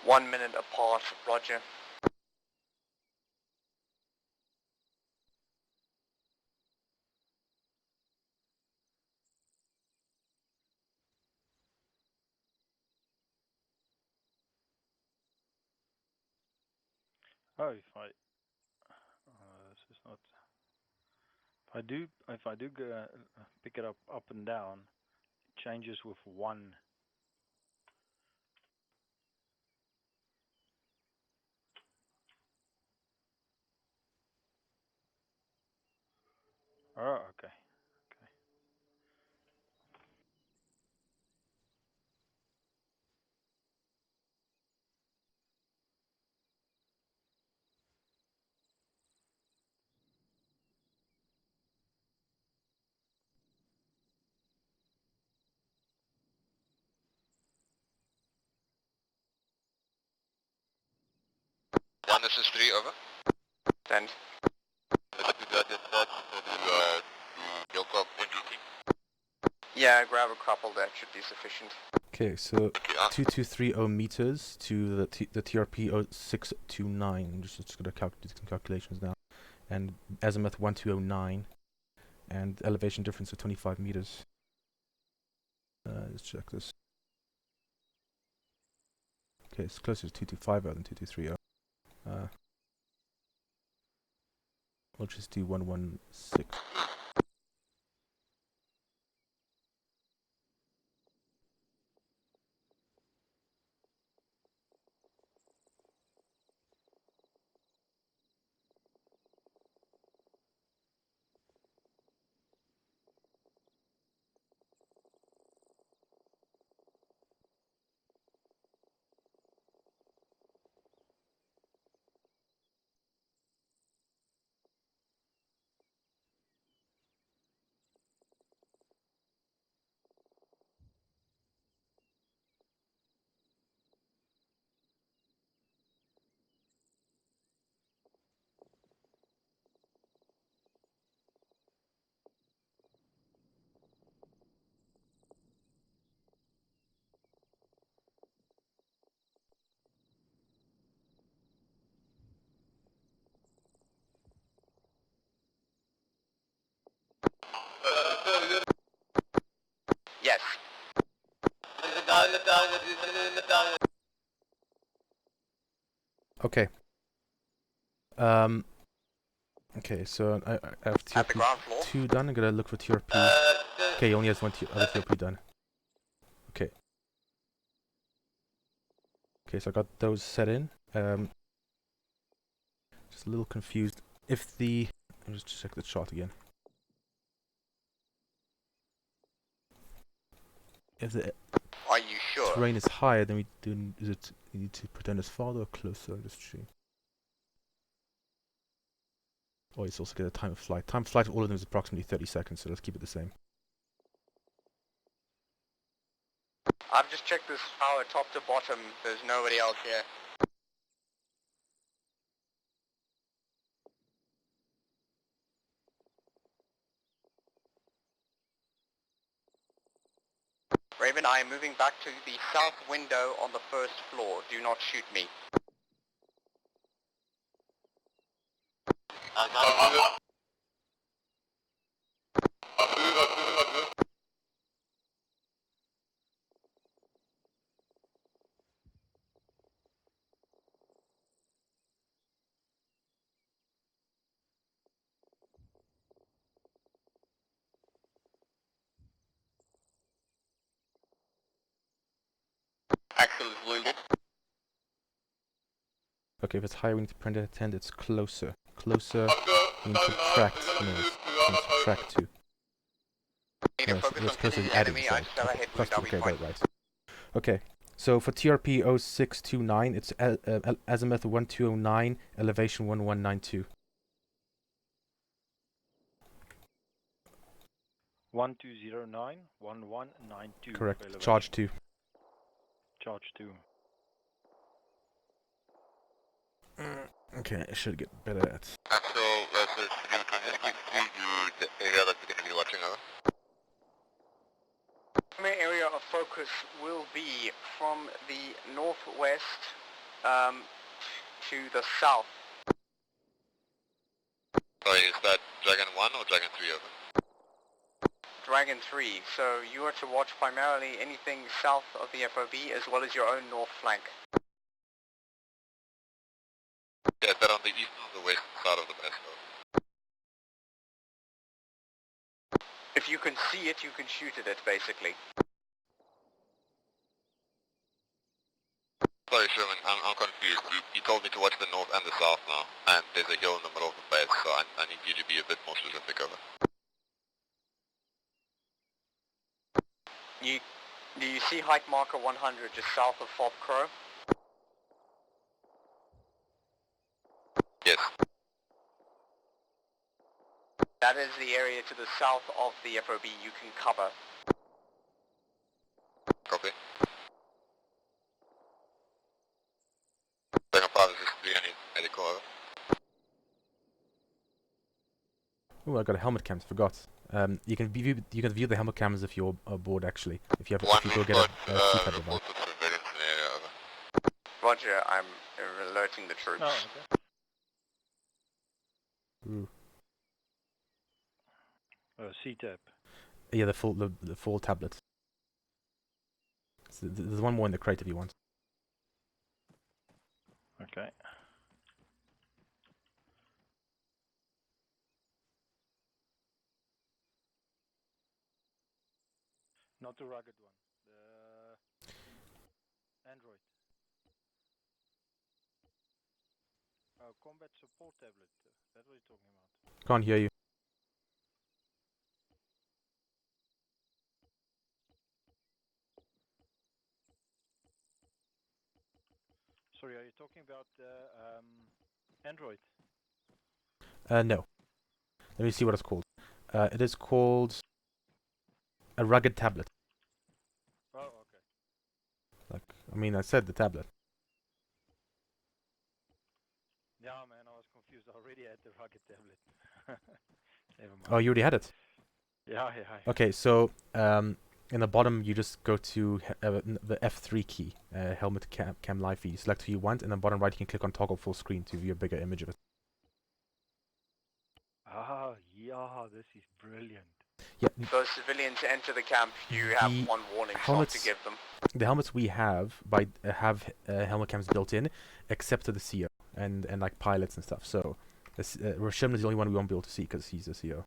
1 minute apart, roger. Oh, this is not. If I do go, pick it up and down, it changes with 1. Oh, okay. One, this is 3, over. Send. Yeah, grab a couple, that should be sufficient. Okay, so 2230 meters to the TRP 0629. I'm just gonna do some calculations now. And azimuth 1209, and elevation difference of 25 meters. Let's check this. Okay, it's closer to 2250 than 2230. We'll just do 116. Okay. Okay, so I have At the ground floor. TRP 2 done. I'm gonna look for TRP. Okay, he only has one other TRP done. Okay. Okay, so I got those set in. Just a little confused. If the... Let me just check the chart again. If the Are you sure? terrain is higher, then we do... Is it... We need to pretend it's farther or closer? I'm just checking. Oh, it's also get a time of flight. Time of flight of all of them is approximately 30 seconds, so let's keep it the same. I've just checked this tower top to bottom. There's nobody else here. Raven, I am moving back to the south window on the first floor. Do not shoot me. Axel is wounded. Okay, if it's higher, we need to pretend it's closer. Closer, we need to subtract. No, we need to subtract 2. Need to No, focus it's on closer killing to the adding, enemy. I sorry. just have a head Plus wound. 2, I'll be okay, got fine. it right. Okay, so for TRP 0629, it's azimuth 1209, elevation 1192. 1209 1192. Correct. elevation. Charge 2. Charge 2. Okay, I should get better at. Axel, can you please do the area that we're going to be watching over? Primary area of focus will be from the northwest to the south. Sorry, is that Dragon 1 or Dragon 3 over? Dragon 3, so you are to watch primarily anything south of the FOB as well as your own north flank. Yeah, is that on the east or the west side of the base though? If you can see it, you can shoot at it basically. Sorry Sherman, I'm confused. You told me to watch the north and the south now, and there's a hill in the middle of the base, so I need you to be a bit more specific over. Do you see height marker 100 just south of Fob Crow? Yes. That is the area to the south of the FOB you can cover. Copy. Second 5 is just 380 over. Oh, I got a helmet cam. Forgot. You can view the helmet cams if you're aboard. Actually, if you go get a CPAP device. Roger, I'm alerting the troops. Oh, okay. Ooh. CTAP. Yeah, the full tablet. So there's one more in the crate if you want. Okay. Not the rugged one. The Android. Oh, combat support tablet. That's what you're talking about. Can't hear you. Sorry, are you talking about Android? No. Let me see what it's called. It is called a rugged tablet. Oh, okay. Like, I mean, I said the tablet. Yeah, man, I was confused. I already had the rugged tablet. Never mind. Oh, you already had it. Yeah. Okay, so in the bottom you just go to the F3 key, helmet cam live feed. You select who you want, and then bottom right you can click on toggle full screen to view a bigger image of it. Ah, yeah, this is brilliant. Yeah, Those civilians enter the camp, you have the one warning shot helmets- to give them. the helmets we have have helmet cams built in, except to the CO and like pilots and stuff. So Roshan is the only one we won't be able to see because he's a CO.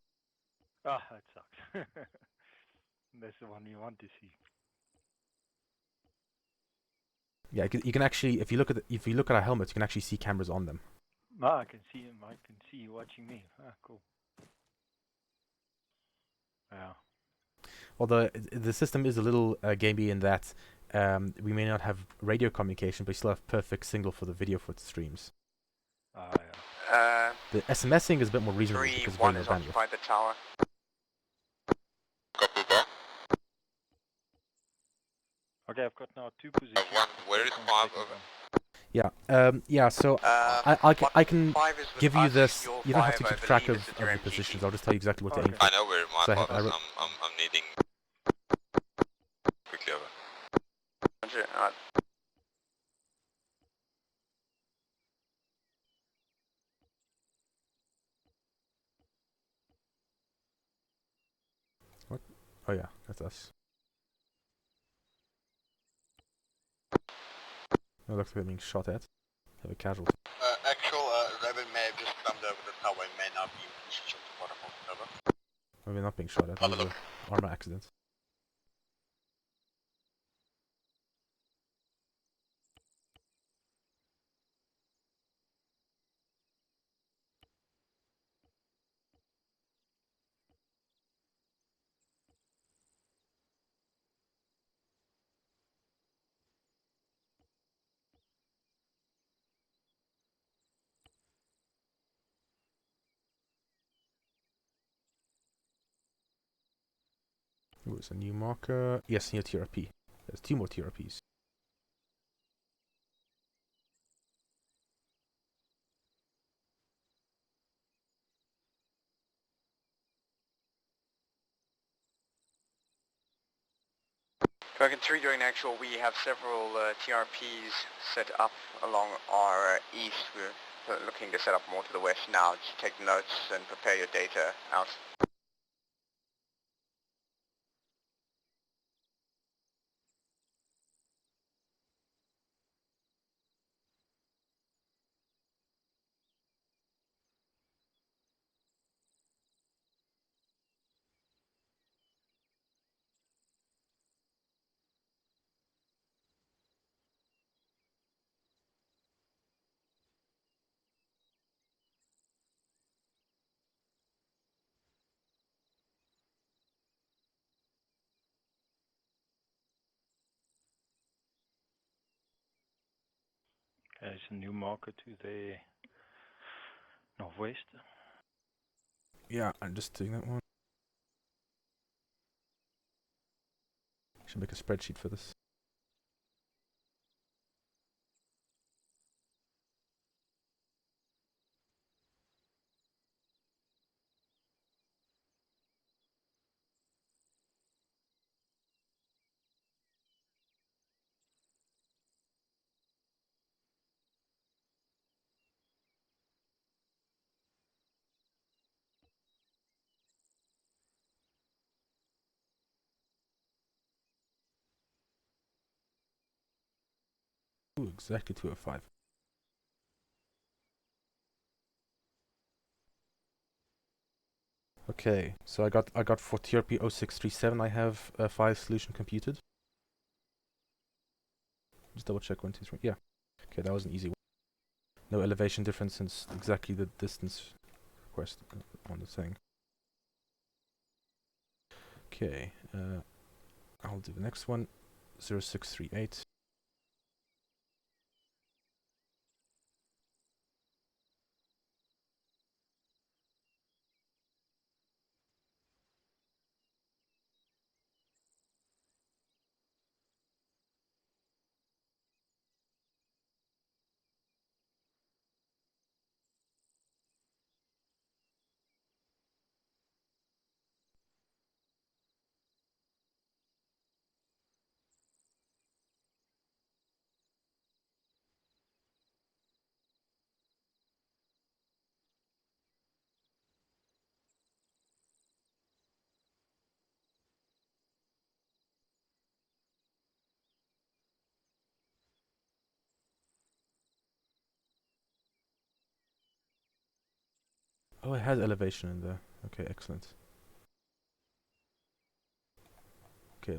Ah, that sucks. That's the one you want to see. Yeah, you can actually, if you look at our helmets, you can actually see cameras on them. Ah, I can see him. I can see you watching me. Ah, cool. Yeah. Although the system is a little gamey in that we may not have radio communication, but we still have perfect signal for the video for the streams. Ah, yeah. The SMSing is a bit more reasonable because of 3-1 very is low bandwidth. occupied the tower. Copy that. Okay, I've got now 2 positions. Where is 5 over? Yeah. So I can Five is with give you us, this. your You don't have to five, keep I track believe, of is at your the MTT. positions. I'll just tell you exactly what to Okay. aim for. I know where my So I part is. wrote- I'm needing quickly over. Roger, Oh yeah, that's us. It looks like we're being shot at. Have a casualty. actual Raven may have just climbed over the tower and may not be in position to waterfall. Over. Well, we're not being shot at. It was an armor accident. Ooh, it's a new marker. Yes, near TRP. There's 2 more TRPs. Dragon 3 during actual, we have several TRPs set up along our east. We're looking to set up more to the west now. Just take notes and prepare your data out. Okay, it's a new marker to the northwest. Yeah, I'm just doing that one. Should make a spreadsheet for this. Ooh, exactly 205. Okay, so I got for TRP 0637 I have a file solution computed. Just double check 1, 2, 3. Yeah. Okay, that was an easy one. No elevation difference since exactly the distance request on the thing. Okay, I'll do the next one. 0638. Oh, it has elevation in there. Okay, excellent. Okay.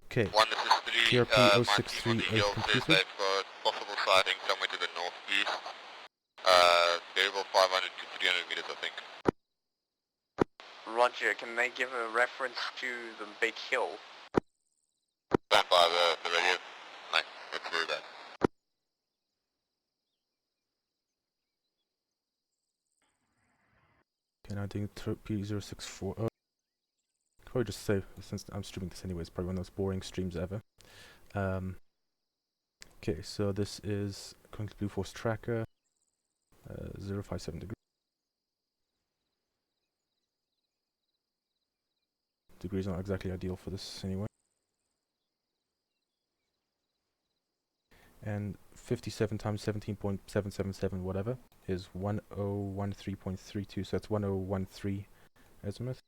Okay. One, this is 3, TRP my team on the 0638 hill says completed. they've got possible sighting somewhere to the northeast. Variable 500 to 300 meters, I think. Roger, can they give a reference to the big hill? Stand by the radio. Nice, that's very bad. Okay, now doing P0640. Probably just say, since I'm streaming this anyway, it's probably one of those boring streams ever. Okay, so this is currently Blue Force Tracker, 057 degrees. Degrees not exactly ideal for this anyway. And 57 times 17.777 whatever is 1013.32, so that's 1013 azimuth.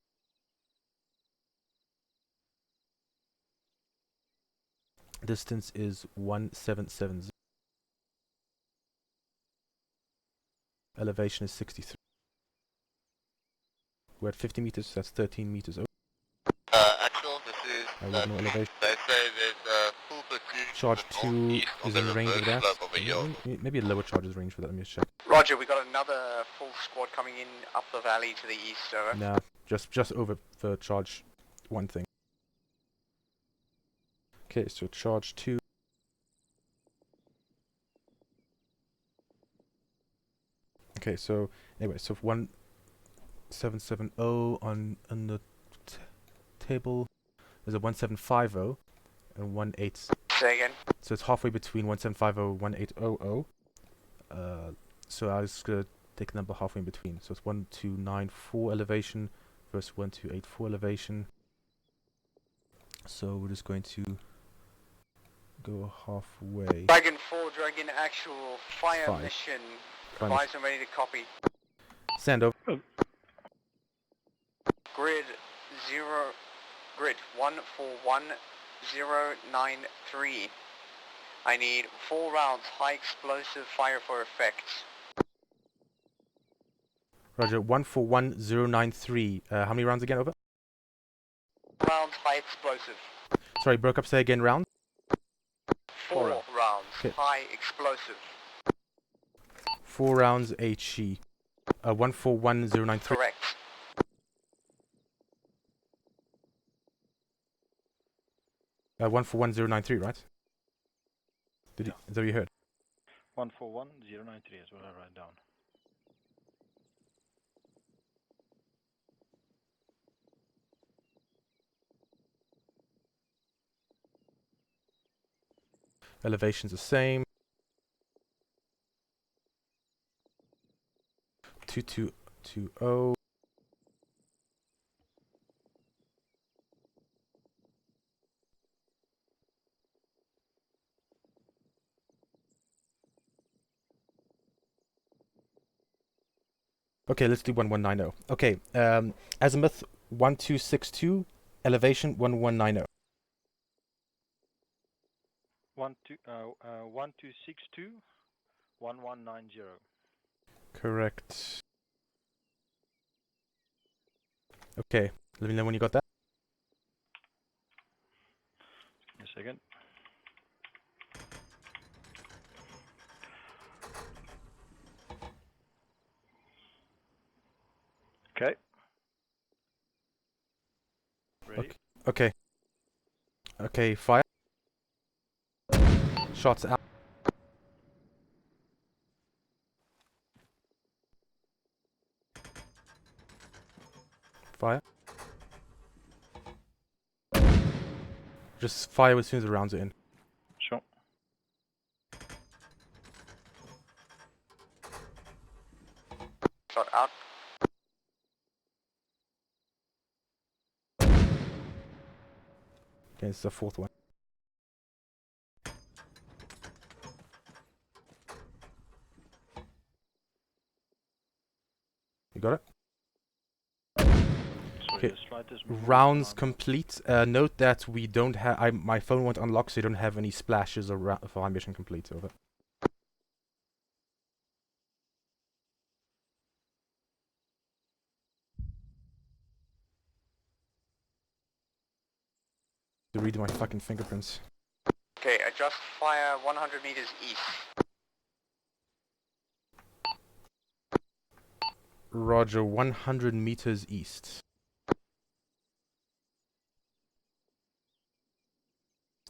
Distance is 1770. Elevation is 63. We're at 50 meters, so that's 13 meters over. Actual, this is With no elevation. they say there's a full platoon Charge to the 2 northeast on is the in range of reverse that. slope of a hill. Maybe a lower charge's range for that, let me just check. Roger, we got another full squad coming in up the valley to the east, over. Nah, just over for charge 1 thing. Okay, so charge 2. Okay, so anyway, so 1770 on the table. There's a 1750 and 18. Say again. So it's halfway between 1750 and 1800. So I was gonna take a number halfway in between. So it's 1294 elevation versus 1284 elevation. So we're just going to go halfway. Dragon 4, Dragon actual fire 5. mission. Fire Advise and ready to copy. Sand over. Grid 141093. I need 4 rounds high explosive fire for effects. Roger, 141093. How many rounds again, over? Rounds high explosive. Sorry, broke up, say again, round? 4 rounds Okay. high explosive. 4 rounds HE. 141093. Correct. 141093, right? Is that what you heard? 141093 is what I write down. Elevation's the same. 2220. Okay, let's do 1190. Okay, azimuth 1262, elevation 1190. 1262 1190. Correct. Okay, let me know when you got that. A second. Okay. Ready? Okay. Okay, fire. Shots out. Fire. Just fire as soon as the rounds are in. Sure. Shot out. Okay, it's the fourth one. You got it? Sorry, Okay. the slide is moving Rounds around. complete. Note that we don't have. My phone won't unlock, so you don't have any splashes around for our mission complete. Over. To read my fucking fingerprints. Okay, adjust fire 100 meters east. Roger, 100 meters east.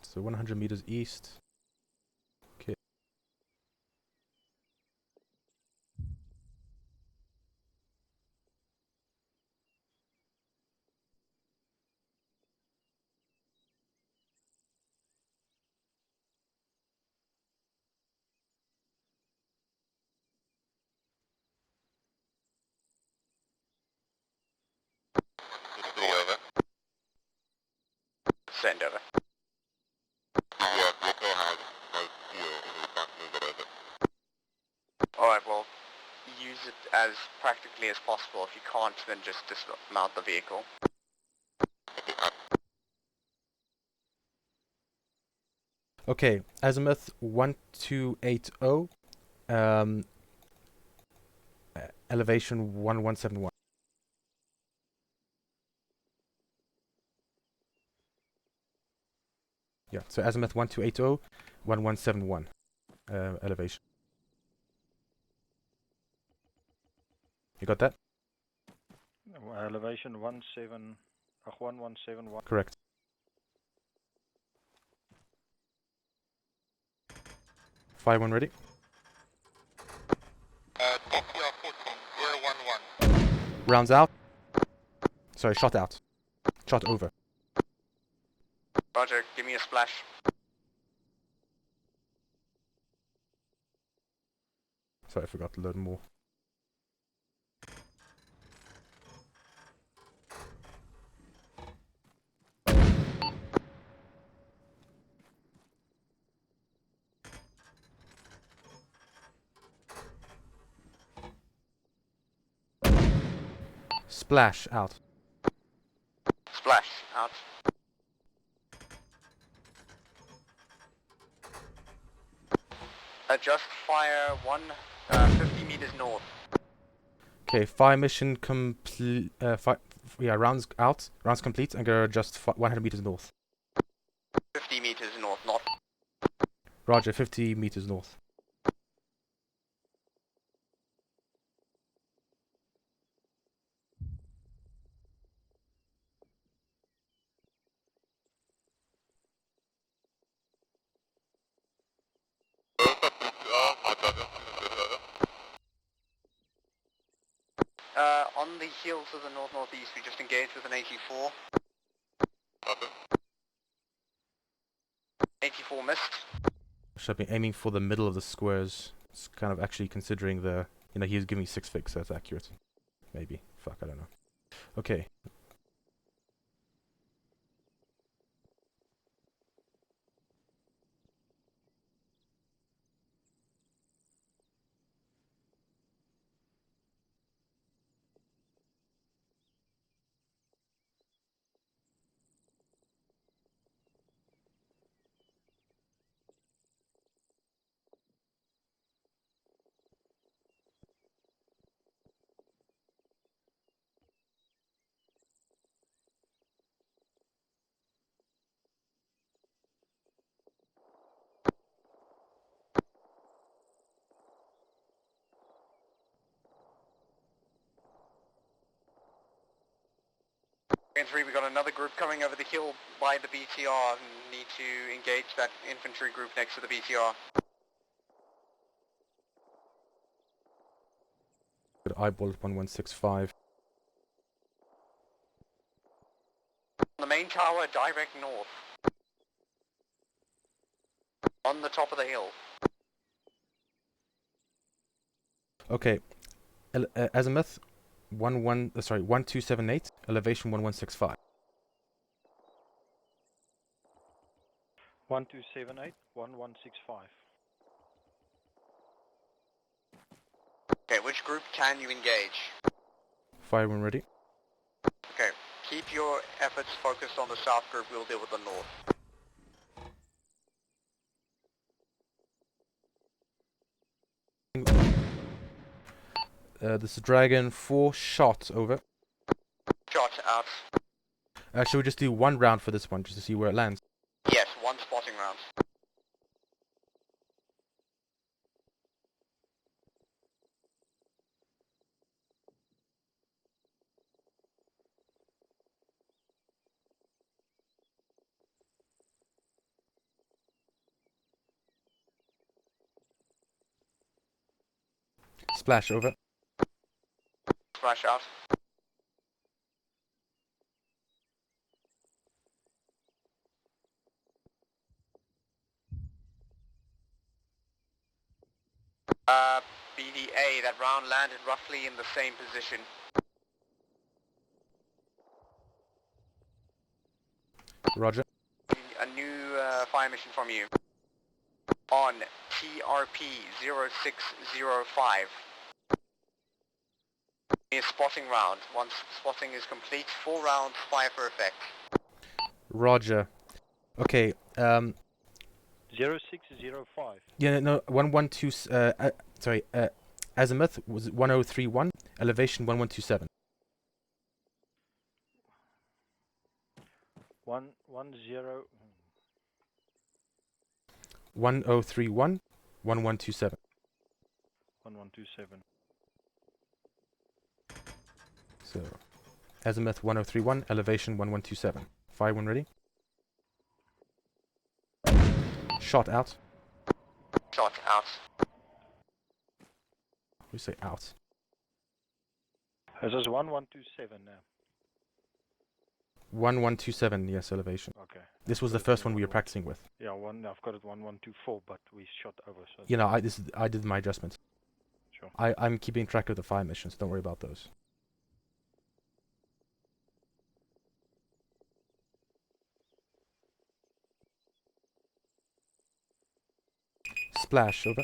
So 100 meters east. Okay. Over. Send over. The vehicle has no fuel, so we can't move it over. Alright, well, use it as practically as possible. If you can't, then just dismount the vehicle. Okay, azimuth 1280. Elevation 1171. Yeah, so azimuth 1280, 1171. Elevation. You got that? Elevation 1171. Correct. Fire one ready. Taxi or foot from 011. Rounds out. Sorry, shot out. Shot over. Roger, give me a splash. Sorry, I forgot to load more. Splash out. Splash out. Adjust fire 50 meters north. Okay, fire mission complete. Yeah, rounds out. Rounds complete. I'm gonna adjust 100 meters north. 50 meters north, not. Roger, 50 meters north. On the hills of the north-northeast, we just engaged with an 84. 84 missed. Should have been aiming for the middle of the squares. It's kind of actually considering the. You know, he was giving me 6 fix, so that's accurate. Maybe. Fuck, I don't know. Okay. Dragon 3, we got another group coming over the hill by the BTR. Need to engage that infantry group next to the BTR. Good eyeball 1165. On the main tower, direct north. On the top of the hill. Okay. Azimuth 1278, elevation 1165. 1278, 1165. Okay, which group can you engage? Fire when ready. Okay, keep your efforts focused on the south group, we'll deal with the north. This is Dragon 4 shot, over. Shot out. Should we just do one round for this one, just to see where it lands? Yes, one spotting round. Splash, over. Splash out. BDA, that round landed roughly in the same position. Roger. A new fire mission from you. On TRP 0605. A spotting round. Once spotting is complete, 4 rounds, fire for effect. Roger. Okay, 0605. yeah, no, 112, sorry, Azimuth was 1031, elevation 1127. 110. 1031, 1127. 1127. So, Azimuth 1031, elevation 1127. Fire when ready. Shot out. Shot out. We say out. This is 1127 now. 1127, yes, elevation. Okay. This was the first one we were practicing with. Yeah, I've got it 1124, but we shot over. So You know, I did my adjustments. Sure. I'm keeping track of the fire missions. Don't worry about those. Splash, over.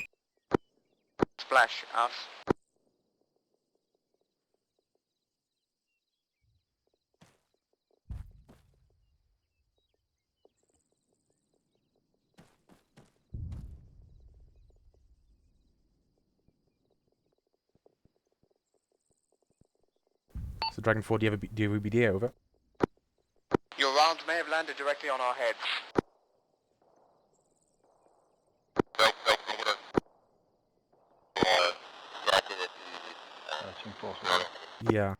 Splash out. So Dragon 4, do you have a BDA, over? Your round may have landed directly on our heads. that's impossible. Yeah.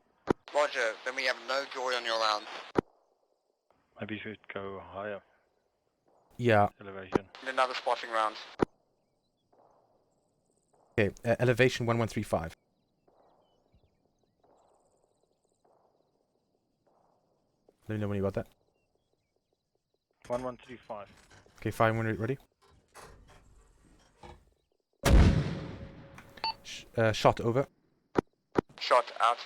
Roger, then we have no joy on your round. Maybe you should go higher Yeah. elevation. And another spotting round. Okay, elevation 1135. Let me know when you got that. 1135. Okay, fire when you're ready. Shot, over. Shot out.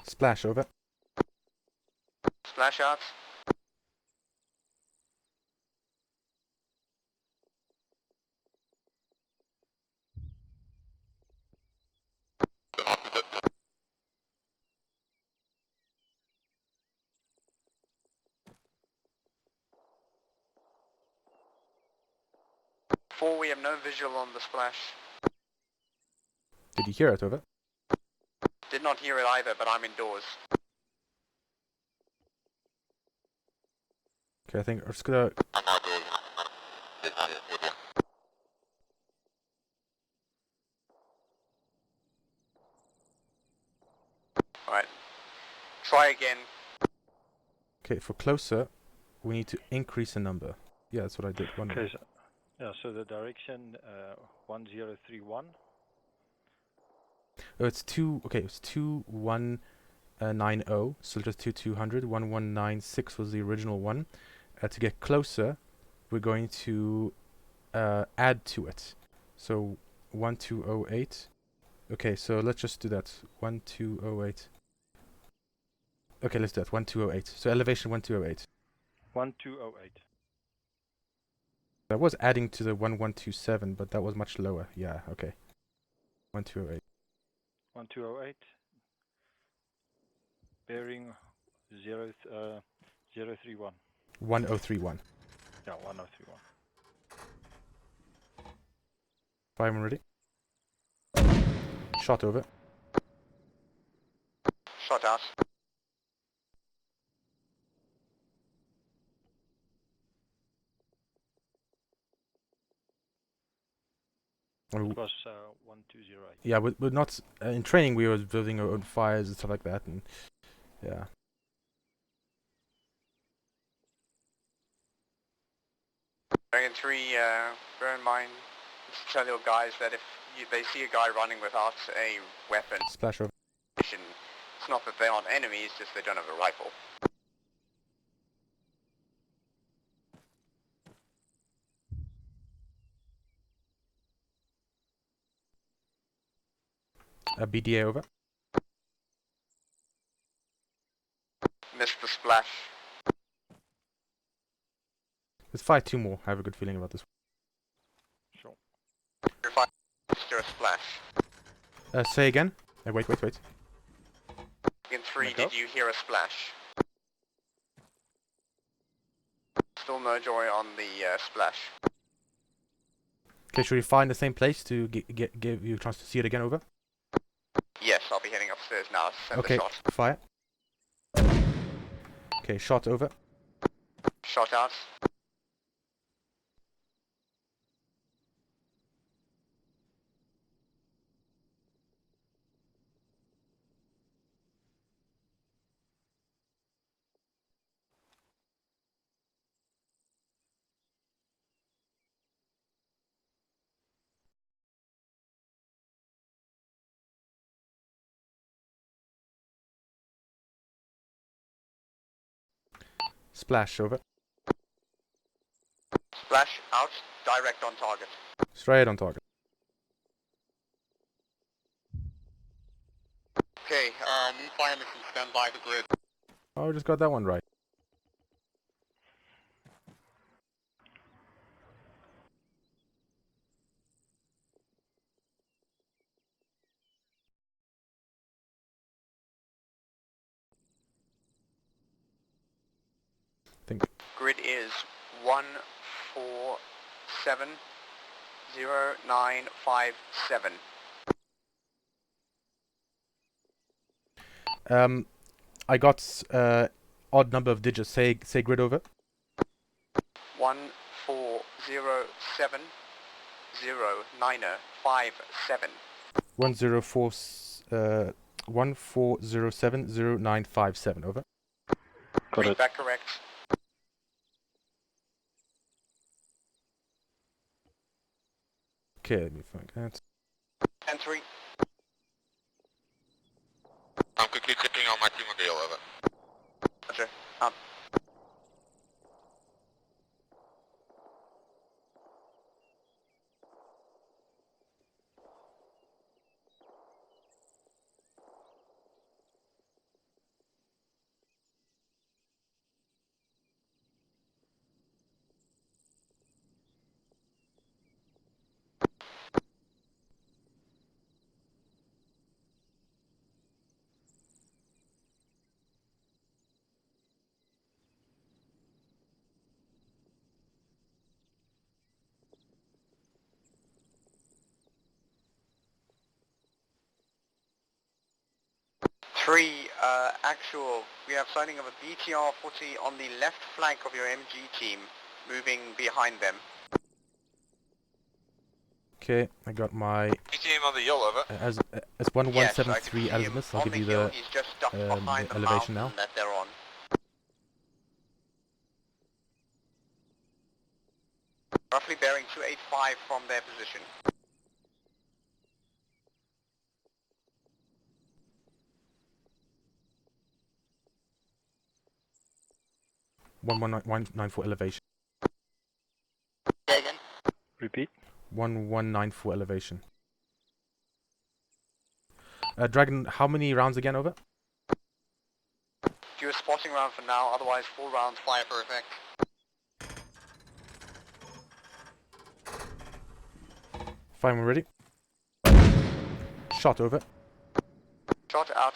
Splash, over. Splash out. 4, we have no visual on the splash. Did you hear it, over? Did not hear it either, but I'm indoors. Okay, I think we're just gonna... I'm outdoors. With you. Alright. Try again. Okay, for closer, we need to increase the number. Yeah, that's what I did. One Okay, so, yeah, so the direction 1031. Oh, it's 2... Okay, it's 2190, so just 2200. 1196 was the original one. To get closer, we're going to add to it. So 1208. Okay, so let's just do that. 1208. Okay, let's do that. 1208. So elevation 1208. 1208. That was adding to the 1127, but that was much lower. Yeah, okay. 1208. 1208. Bearing 031. 1031. Yeah, 1031. Fireman ready? Shot over. Shot out. It was 1208. Yeah, we're not... in training, we were building our own fires and stuff like that, and... Yeah. Dragon 3, bear in mind, just tell your guys that if they see a guy running without a weapon, Splash over. it's not that they aren't enemies, just they don't have a rifle. BDA over. Missed the splash. Let's fight 2 more. I have a good feeling about this. Sure. You're fine. Mr. a splash. Say again. Wait. Dragon 3, did you hear a splash? Still no joy on the splash. Okay, should we find the same place to give you a chance to see it again, over? Yes, I'll be heading upstairs now. Send Okay, the shot. fire. Okay, shot over. Shot out. Splash over. Splash out, direct on target. Straight on target. Okay, fire mission, stand by the grid. Oh, we just got that one right. Think. Grid is 1470957. I got odd number of digits. Say grid over. 140709057. 140700957. Over. Got Read it. that correct. Okay, let me find that. 10-3. I'm quickly checking on my team mobile, over. Roger. Up. 3, actual. We have sighting of a BTR-40 on the left flank of your MG team, moving behind them. Okay, I got my You see him on the hill, over. as 1173 yes, I can see him azimuth. I'll on give the you hill. the He's just stuck behind the elevation mountain now. that they're on. Roughly bearing 285 from their position. One nine four elevation. Again. Repeat. 1194 elevation. Dragon, how many rounds again? Over. Do a spotting round for now, otherwise 4 rounds fire for effect. Fine, we're ready. Shot over. Shot out.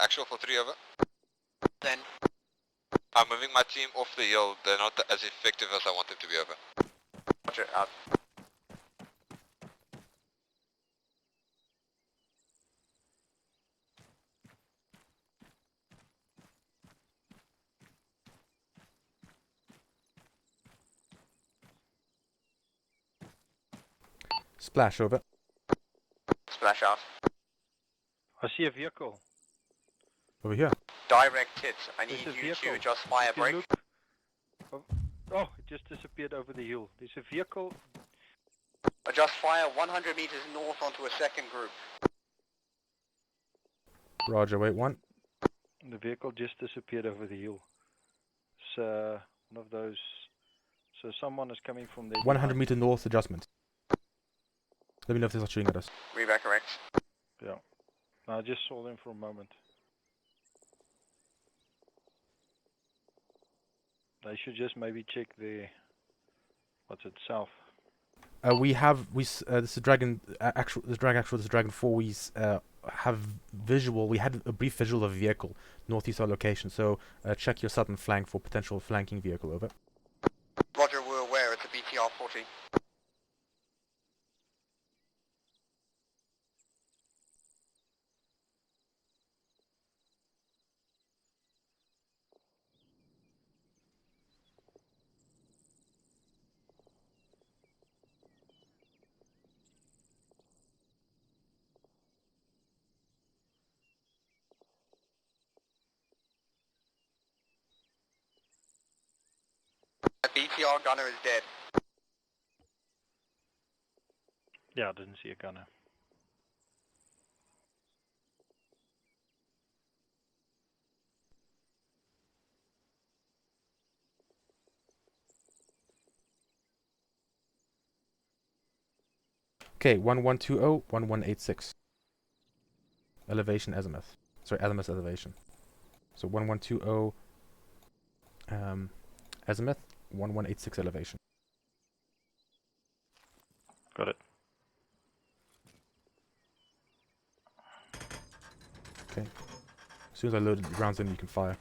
Actual for 3, over. Then. I'm moving my team off the hill. They're not as effective as I want them to be, over. Roger, out. Splash over. Splash out. I see a vehicle. Over here. Direct hit. I need There's a you vehicle. to adjust fire If you brake. look- Oh, it just disappeared over the hill. There's a vehicle. Adjust fire 100 meters north onto a second group. Roger, wait one. The vehicle just disappeared over the hill. It's one of those. So someone is coming from there. 100 meter north adjustment. Let me know if they start shooting at us. Reback correct. Yeah. I just saw them for a moment. They should just maybe check the. What's it, south? This is Dragon actual. This is Dragon actual. This is Dragon 4. We have visual. We had a brief visual of a vehicle northeast our location. So check your southern flank for potential flanking vehicle. Over. Roger, we're aware it's a BTR-40. The BTR gunner is dead. Yeah, I didn't see a gunner. Okay, 1120, 1186. Elevation azimuth. Sorry, azimuth elevation. So 1120 azimuth, 1186 elevation. Got it. Okay. As soon as I load the rounds in, you can fire.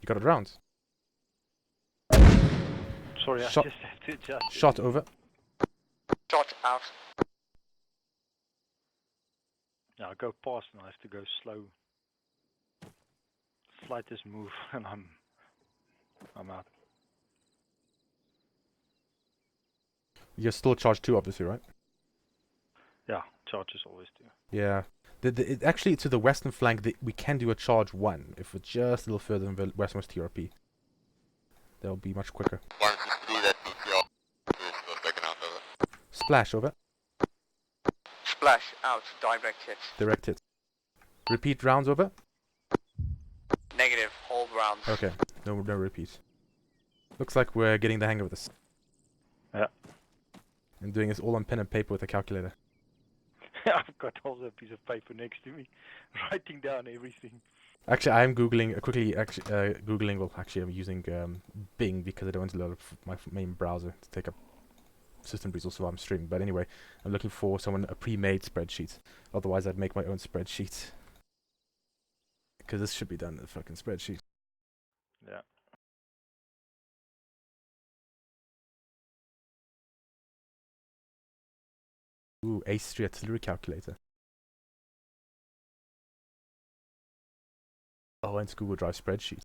You got it rounds. Sorry, Shot. I just have to adjust. Shot over. Shot out. Yeah, I go past and I have to go slow. Slightest move and I'm out. You're still charged 2, obviously, right? Yeah, charges always do. Yeah. Actually, to the western flank, we can do a charge 1 if we're just a little further than the westernmost TRP. That'll be much quicker. 163, that BTR is the second out, over. Splash over. Splash out. Direct hit. Direct hit. Repeat rounds over. Negative. Hold rounds. Okay. No repeat. Looks like we're getting the hang of this. Yeah. I'm doing this all on pen and paper with a calculator. I've got also a piece of paper next to me, writing down everything. Actually, I'm googling quickly. Googling. Well, actually, I'm using Bing because I don't want to load up my main browser to take up system resource while I'm streaming. But anyway, I'm looking for a pre-made spreadsheet. Otherwise, I'd make my own spreadsheet because this should be done in a fucking spreadsheet. Yeah. Ooh, Ace3 artillery calculator. Oh, and Google Drive spreadsheet.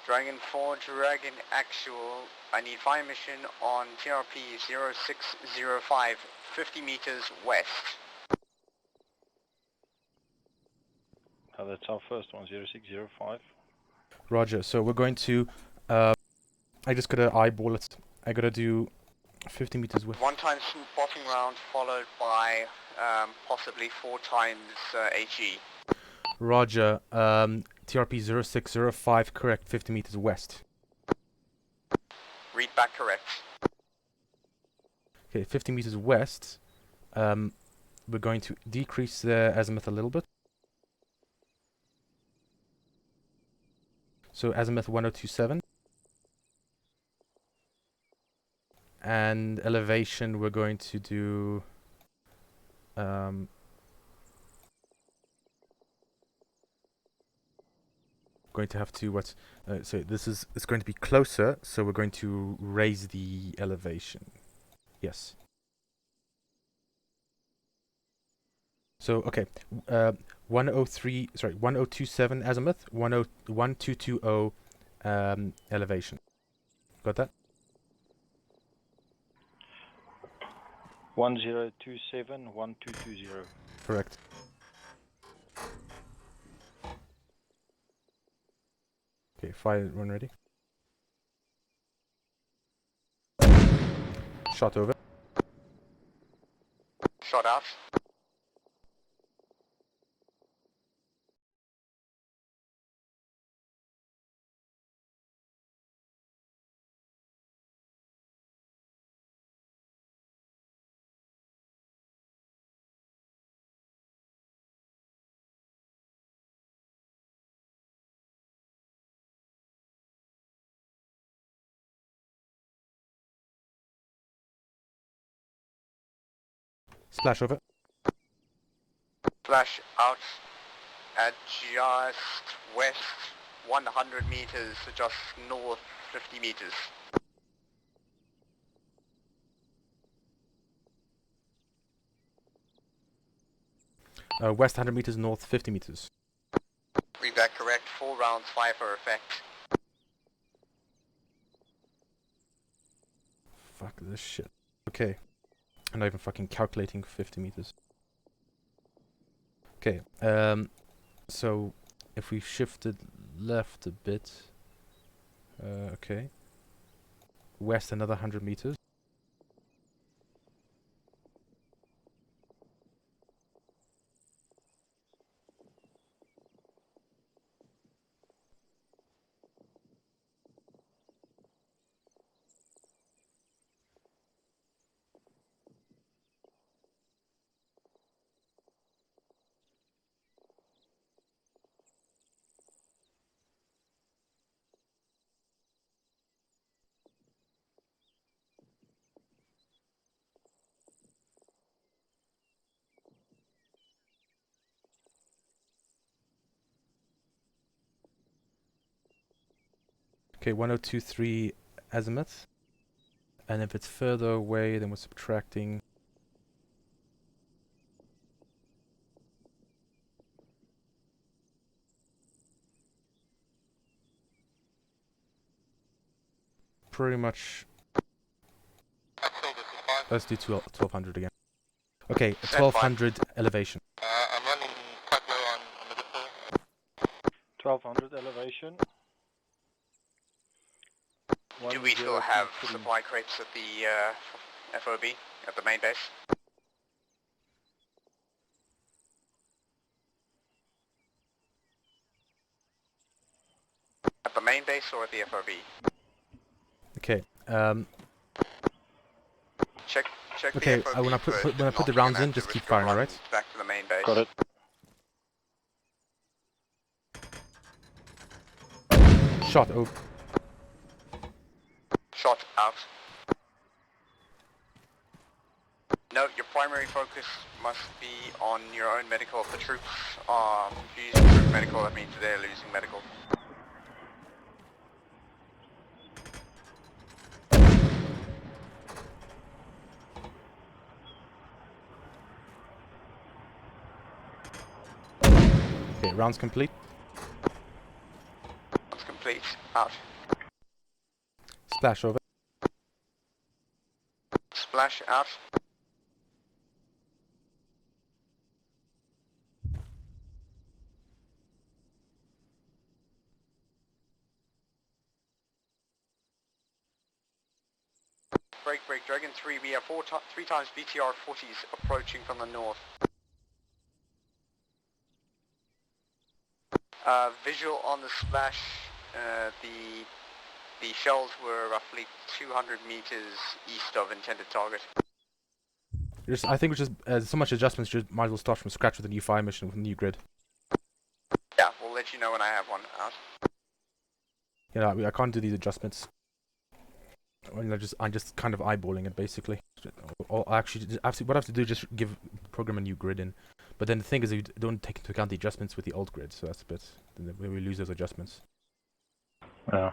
Dragon 4, Dragon Actual, I need fire mission on TRP 0605, 50 meters west. Oh, that's our first one, 0605. Roger. So we're going to. I just gotta eyeball it. I gotta do 50 meters west. One time spotting round followed by possibly 4 times HE. Roger. TRP 0605, correct. 50 meters west. Read back correct. Okay, 50 meters west. We're going to decrease the azimuth a little bit. So azimuth 1027. And elevation we're going to do going to have to what so this is it's going to be closer, so we're going to raise the elevation. Yes. So okay, 1027 azimuth, 1220 elevation. Got that? 1027, 1220. Correct. Okay, fire run ready. Shot over. Shot out. Splash over. Flash out at just west 100 meters, just north 50 meters. West 100 meters, north 50 meters. Read that correct, 4 rounds, 5 for effect. Fuck this shit. Okay. I'm not even fucking calculating 50 meters. Okay, so if we shifted left a bit, okay. West another 100 meters. Okay, 1023 azimuth. And if it's further away, then we're subtracting. Pretty much. Let's do 1200 again. Okay, 1200 elevation. I'm running quite low on medical. 1200 elevation. Do we still have supply crates at the FOB? at the main base. At the main base or at the FOB? Okay. Check Okay. the FOB When I first, put not the gonna rounds have in, to just keep risk a firing. All run right. back to the main base. Got it. Shot. Oh. Shot out. No, your primary focus must be on your own medical. If the troops are using troop medical, that means they're losing medical. Okay. Rounds complete. That's complete. Out. Splash over. Splash out. Break, Dragon 3, we have 3 times BTR 40s approaching from the north. Visual on the splash, the shells were roughly 200 meters east of intended target. I think we just so much adjustments. Just might as well start from scratch with a new fire mission with a new grid. Yeah, we'll let you know when I have one out. Yeah, I can't do these adjustments. I'm just kind of eyeballing it basically. Or actually, what I have to do is just program a new grid in. But then the thing is, we don't take into account the adjustments with the old grid, so that's a bit. Then we lose those adjustments. Yeah.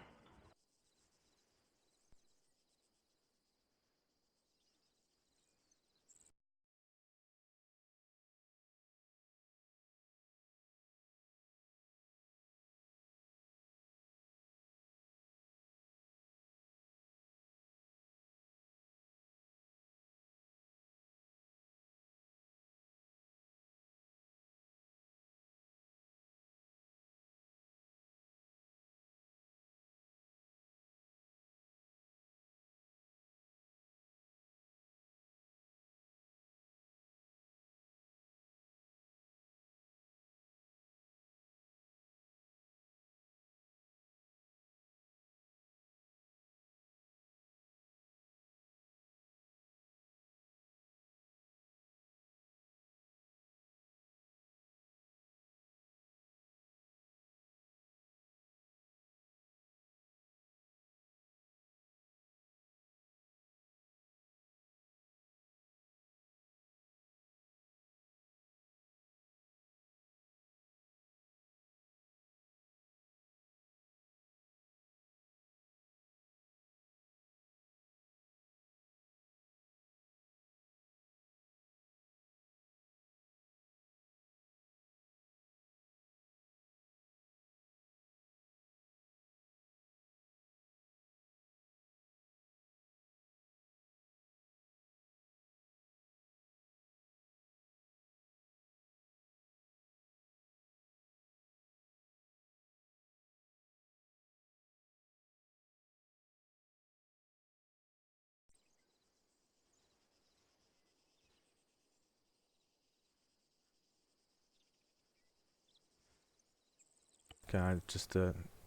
Okay, I'm just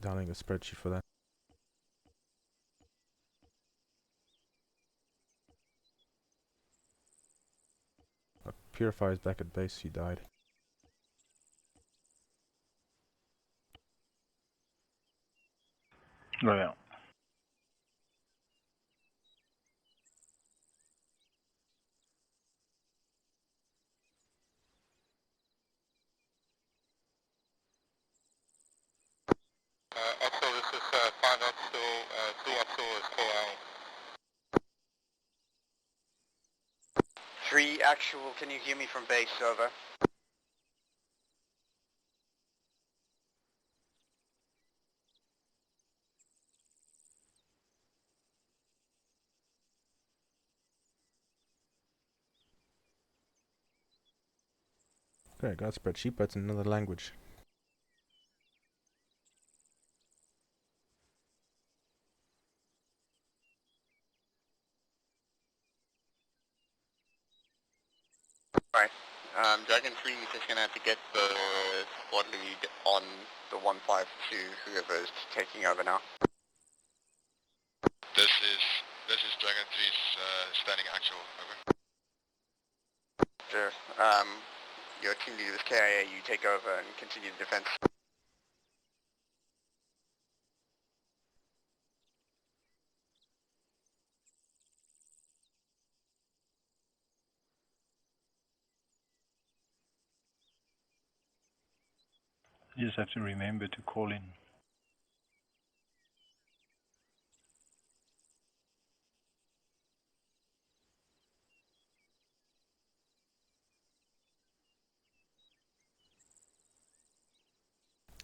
downloading a spreadsheet for that. Purifier's back at base. He died. Oh, yeah. Also, this is 5 up still, 2 up still is full out. 3 actual, can you hear me from base, over? Okay, I got a spreadsheet, but it's in another language. Right. Dragon 3 is just gonna have to get the squad lead on the 152, whoever's taking over now. This is Dragon 3's standing actual, over. Sure. Your team leader is KIA, you take over and continue the defense. You just have to remember to call in.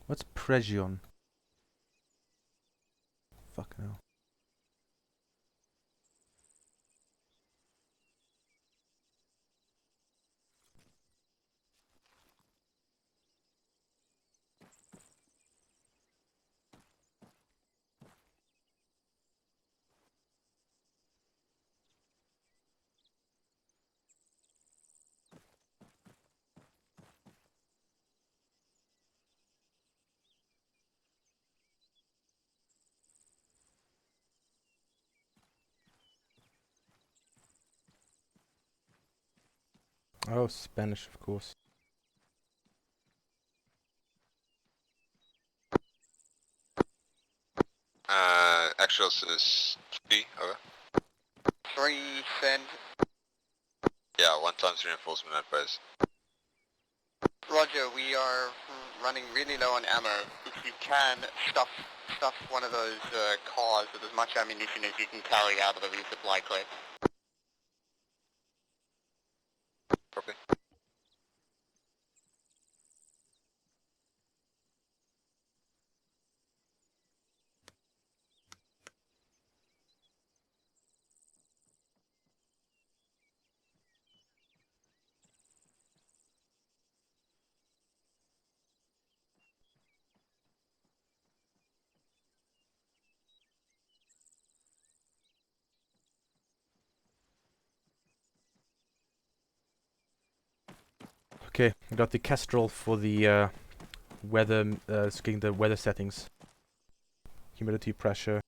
What's Pregion? Fuck no. Oh, Spanish, of course. Actuals is 3, over. 3, send. Yeah, 1 times reinforcement at base. Roger, we are running really low on ammo. If you can, stuff one of those cars with as much ammunition as you can carry out of the resupply crate. Copy. Okay, I got the Kestrel for the weather, getting the weather settings. Humidity, pressure.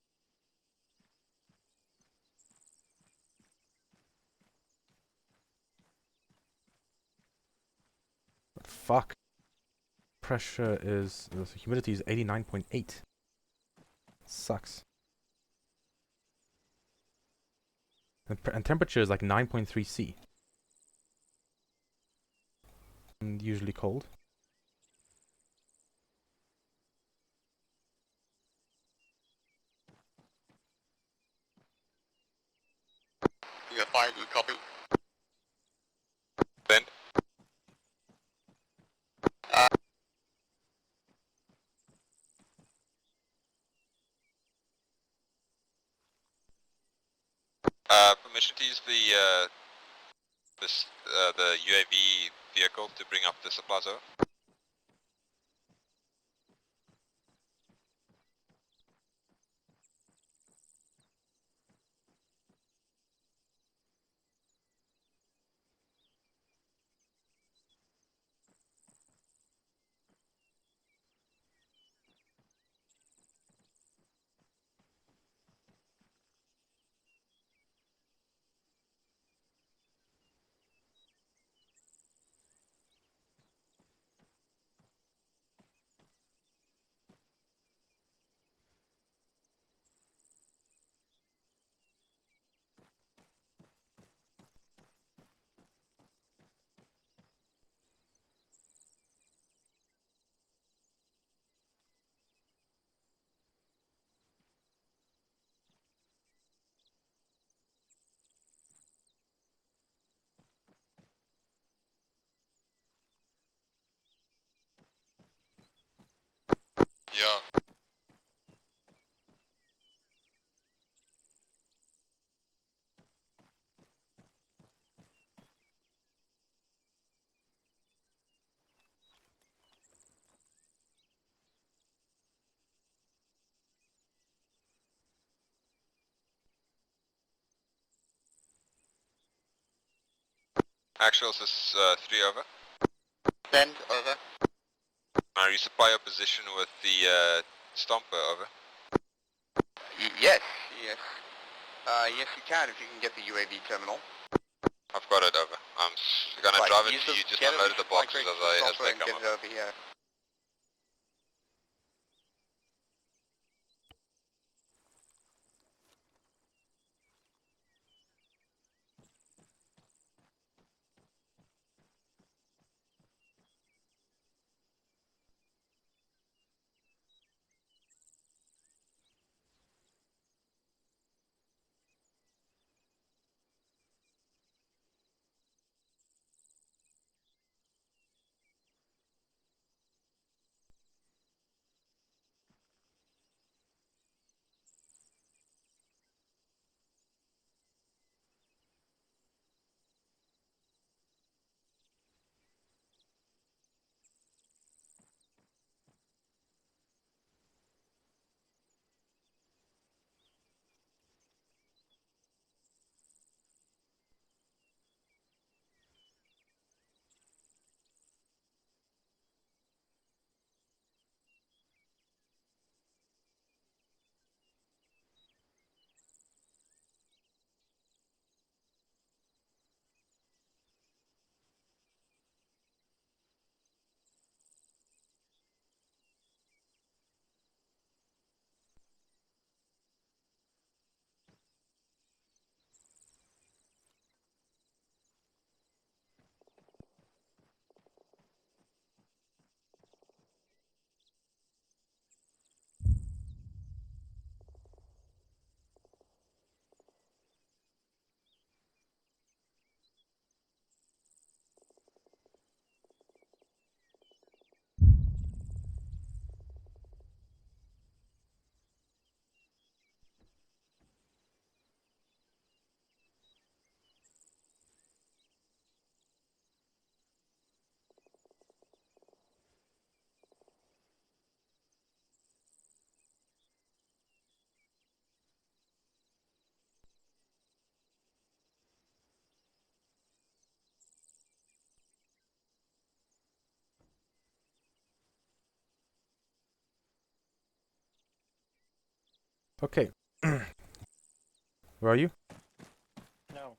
Fuck. Pressure is, humidity is 89.8. Sucks. And temperature is like 9.3 C. And usually cold. You got 5, you copy. Send. Permission to use the UAV vehicle to bring up the supplies over. Yeah. Actuals is 3 over. Send, over. Resupply your position with the Stomper, over. Yes, yes. Yes, you can if you can get the UAV terminal. I've got it, over. I'm gonna drive it to you, just unload the boxes as they come up. Get it over here. Okay. Where are you? No.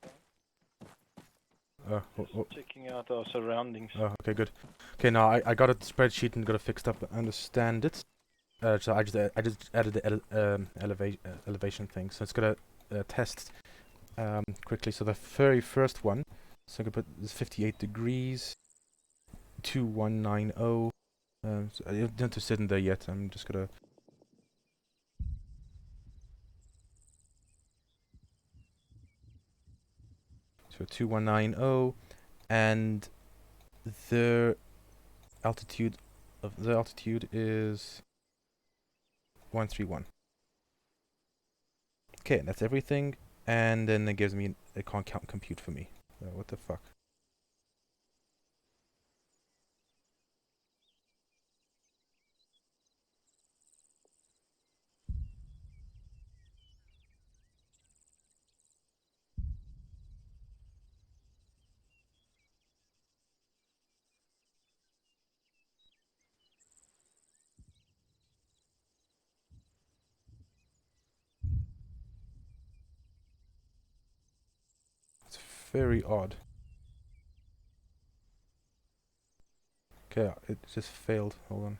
Just checking out our surroundings. Oh, okay, good. Okay, now I got a spreadsheet and got it fixed up. I understand it. So I just added the elevation thing. So it's gonna test quickly. So the very first one. So I can put this 58 degrees. 2190. So I don't have to sit in there yet. I'm just gonna. So 2190, and the altitude is 131. Okay, that's everything, and then it gives me it can't count compute for me. What the fuck? It's very odd. Okay, it just failed. Hold on.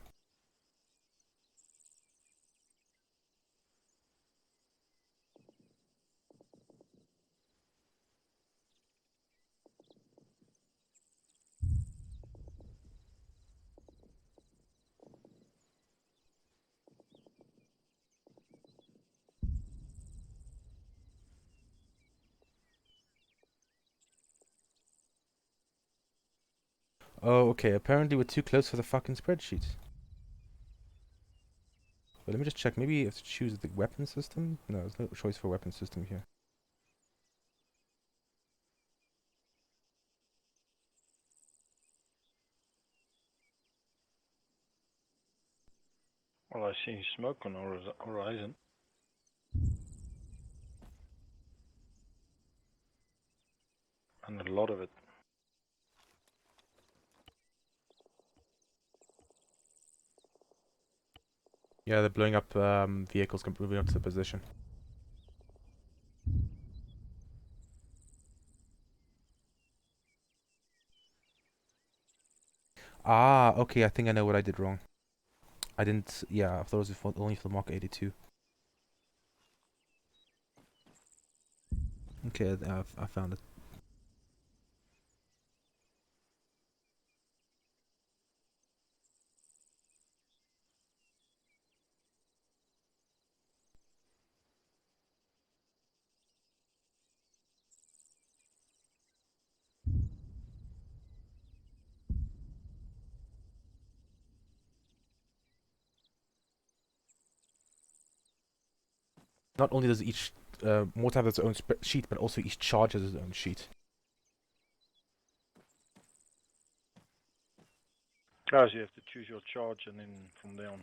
Oh, okay. Apparently we're too close for the fucking spreadsheet. But let me just check. Maybe you have to choose the weapon system? No, there's no choice for weapon system here. Well, I see smoke on our horizon. And a lot of it. Yeah, they're blowing up vehicles moving up to the position. Ah, okay, I think I know what I did wrong. I didn't, yeah, I thought it was only for the Mark 82. Okay, I found it. Not only does each mortar have its own sheet, but also each charge has its own sheet. Oh, so you have to choose your charge and then from there on.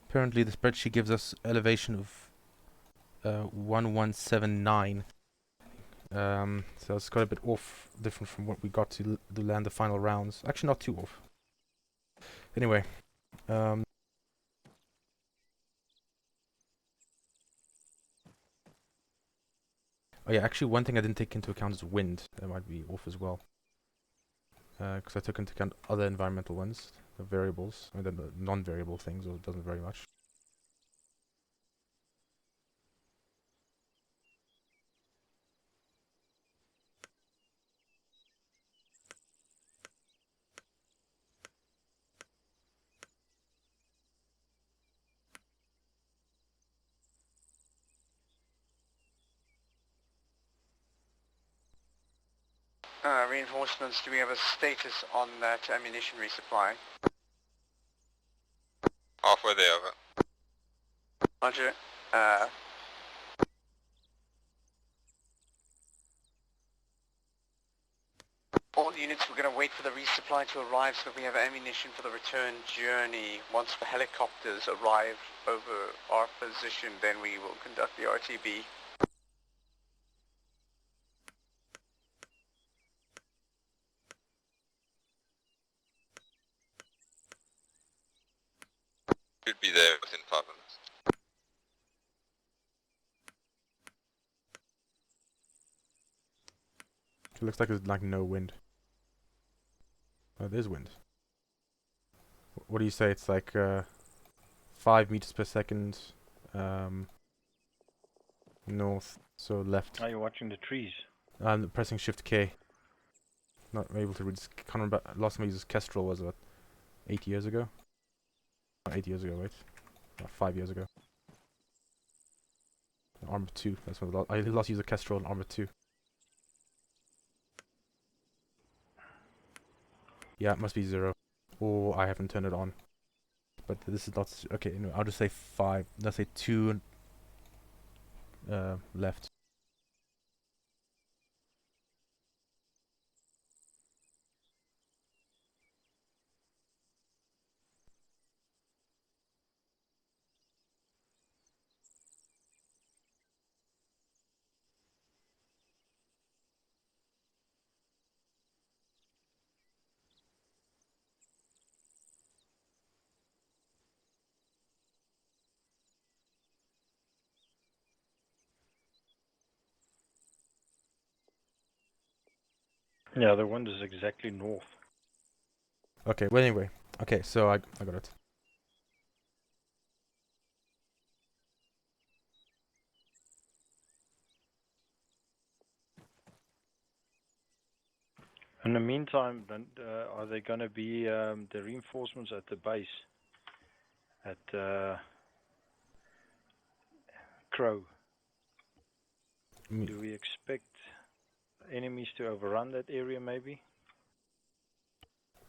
Apparently the spreadsheet gives us elevation of 1179. So it's quite a bit off, different from what we got to land the final rounds. Actually, not too off. Anyway, oh yeah, actually one thing I didn't take into account is wind. That might be off as well. Because I took into account other environmental ones, the variables, and then the non-variable things, or it doesn't vary much. Reinforcements, do we have a status on that ammunition resupply? Halfway there, over. Roger. All units, we're going to wait for the resupply to arrive so that we have ammunition for the return journey. Once the helicopters arrive over our position, then we will conduct the RTB. Should be there within 5 minutes. It looks like there's like no wind. Oh, there's wind. What do you say? It's like 5 meters per second north, so left. Are you watching the trees? I'm pressing Shift K. Not able to read. Can't remember. Last time I used Kestrel was what, 8 years ago? Not 8 years ago, wait. 5 years ago. Armor 2. That's when I last used a Kestrel in Armor 2. Yeah, it must be 0. Or I haven't turned it on. But this is not... Okay, no, I'll just say 5. Let's say 2 left. Yeah, the wind is exactly north. Okay, well anyway. Okay, so I got it. In the meantime, then, are there going to be the reinforcements at the base at Crow? Do we expect enemies to overrun that area maybe?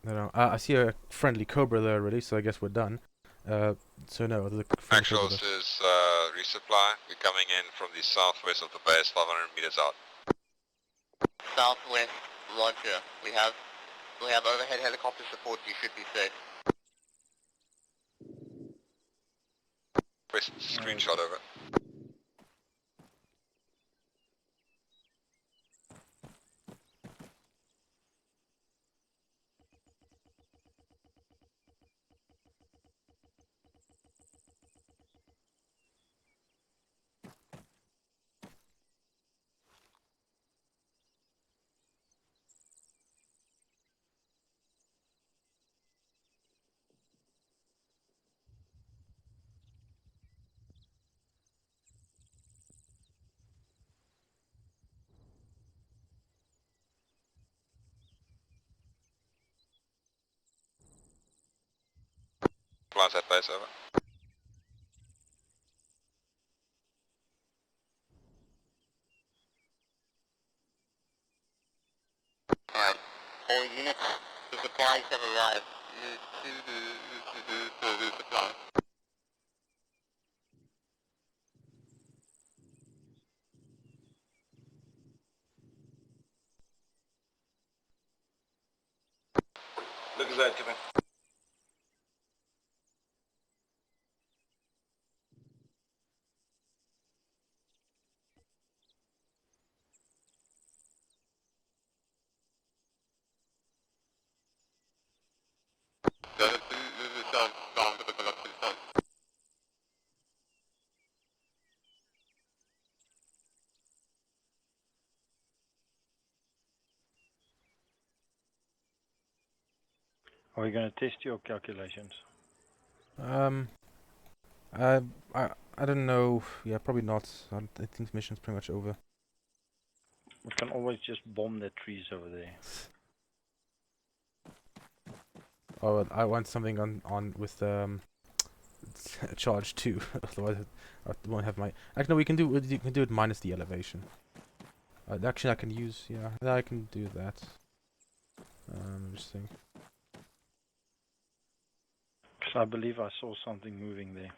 I don't know. I see a friendly Cobra there already, so I guess we're done. So no, the friendly Cobra Actuals there. is resupply. We're coming in from the southwest of the base, 500 meters out. Southwest, roger. We have overhead helicopter support. You should be safe. Press screenshot over. Flies at base over. Alright. All units, the supplies have arrived. Supply. Look at that, come in. Are we going to test your calculations? I I don't know. Yeah, probably not. I think the mission's pretty much over. We can always just bomb the trees over there. Oh, I want something on with charge 2. Otherwise, I won't have my. Actually, no, we can do it minus the elevation. Actually, I can use. Yeah, I can do that. Just think. Because I believe I saw something moving there.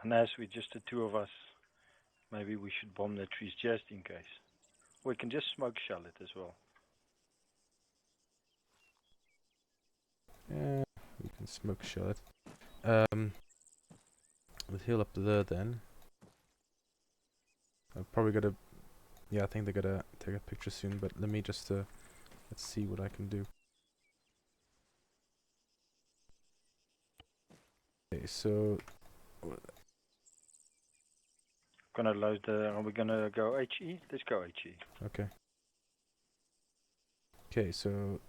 And as we're just the two of us, maybe we should bomb the trees just in case. We can just smoke shell it as well. Yeah, we can smoke shell it. Let's heal up there then. I'm probably gotta. Yeah, I think they're gonna take a picture soon. But let me just let's see what I can do. Okay, so Gonna load the. Are we gonna go HE? Let's go HE. okay. Okay, so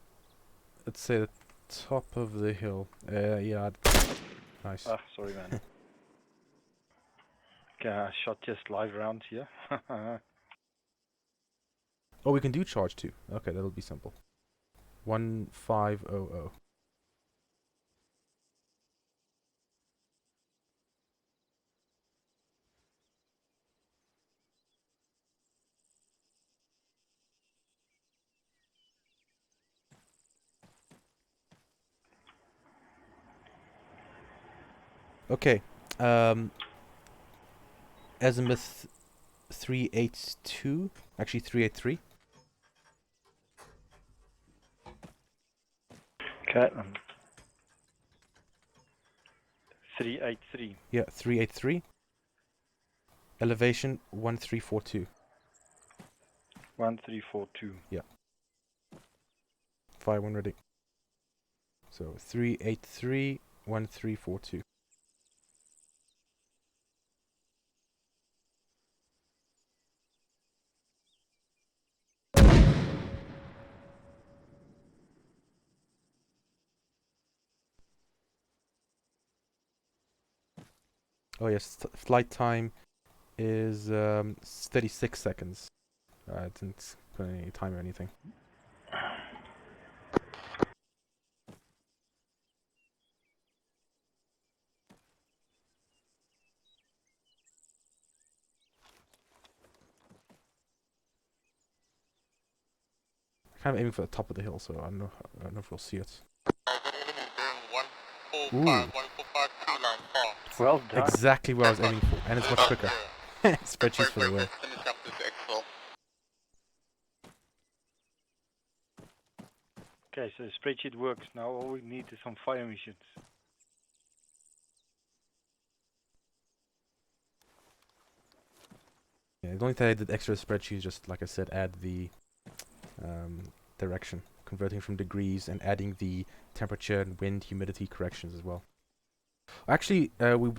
let's say the top of the hill. Yeah, nice. Ah, sorry, man. Okay, I shot just live rounds here. Oh, we can do charge 2. Okay, that'll be simple. 1500. Okay. Azimuth 382. Actually 383. Okay. 383. Yeah, 383. Elevation 1342. 1342. Yeah. Fire when ready. So 383 1342. Oh yes, flight time is 36 seconds. I didn't put any time or anything. Kind of aiming for the top of the hill, so I don't know if we'll see it. Ooh. Well done. Exactly where I was aiming for, and it's much quicker. Spreadsheets for the win. Okay, so the spreadsheet works. Now all we need is some fire missions. Yeah, the only thing I did extra spreadsheet is just, like I said, add the direction, converting from degrees and adding the temperature and wind, humidity corrections as well. Actually, we're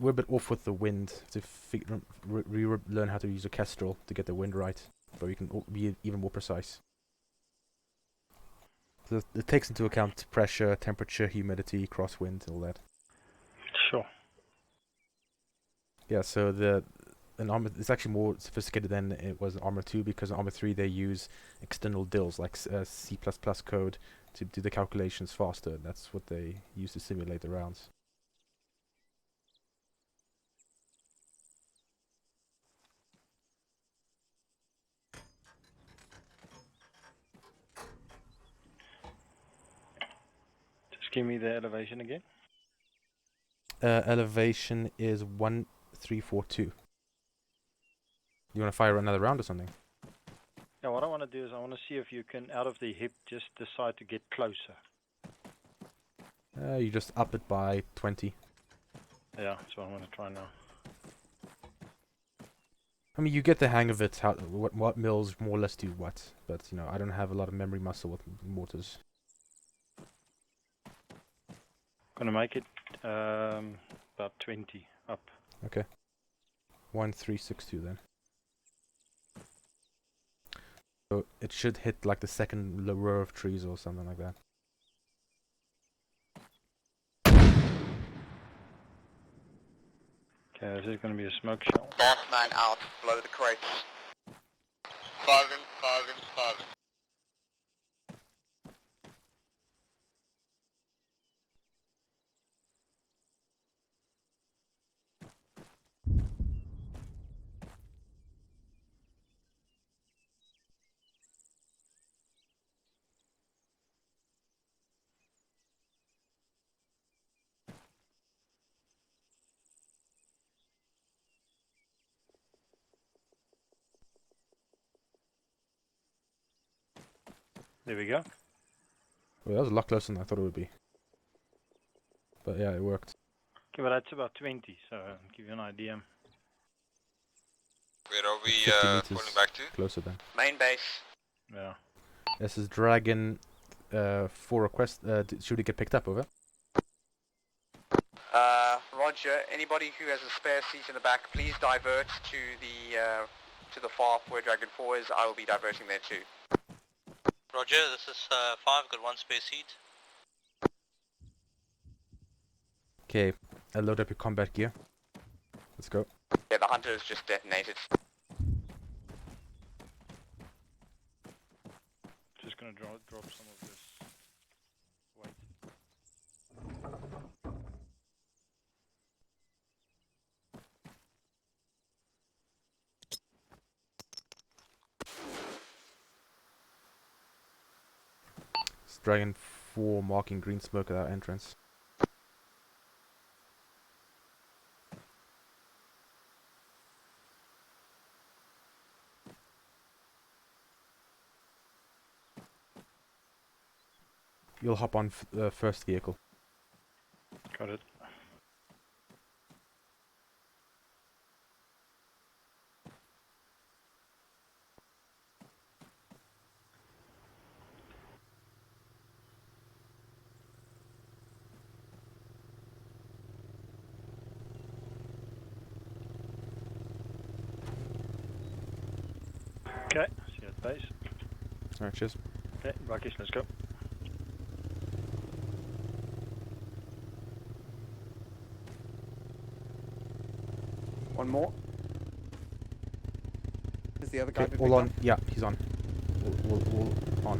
a bit off with the wind to learn how to use a Kestrel to get the wind right, but we can be even more precise. So it takes into account pressure, temperature, humidity, crosswind, all that. Sure. Yeah, so an Armor, it's actually more sophisticated than it was in Armor 2, because in Armor 3 they use external DILs like C++ code to do the calculations faster. That's what they use to simulate the rounds. Just give me the elevation again. Elevation is 1342. You want to fire another round or something? Yeah, what I want to do is I want to see if you can, out of the hip, just decide to get closer. You just up it by 20. Yeah, that's what I'm going to try now. I mean, you get the hang of it, how what mills more or less do what, but you know, I don't have a lot of memory muscle with mortars. Gonna make it about 20 up. Okay. 1362 then. So it should hit like the second row of trees or something like that. Okay, this is gonna be a smoke shell. Boss man out, blow the crates. Firing. There we go. Well, that was a lot closer than I thought it would be. But yeah, it worked. Okay, but that's about 20, so I'll give you an idea. Where are we 50 meters falling back to? closer then. Main base. Yeah. This is Dragon 4 request. Should we get picked up, over? Roger. Anybody who has a spare seat in the back, please divert to the far where Dragon 4 is. I will be diverting there too. Roger, this is 5, got 1 spare seat. Okay, load up your combat gear. Let's go. Yeah, the hunter has just detonated. Just gonna drop some of this weight. It's Dragon 4 marking green smoke at our entrance. You'll hop on first vehicle. Got it. Okay, see you at base. Alright, cheers. Okay, Rockies, let's go. One more. Is the other guy Okay, been all picked on. up? Yeah, he's on. All on.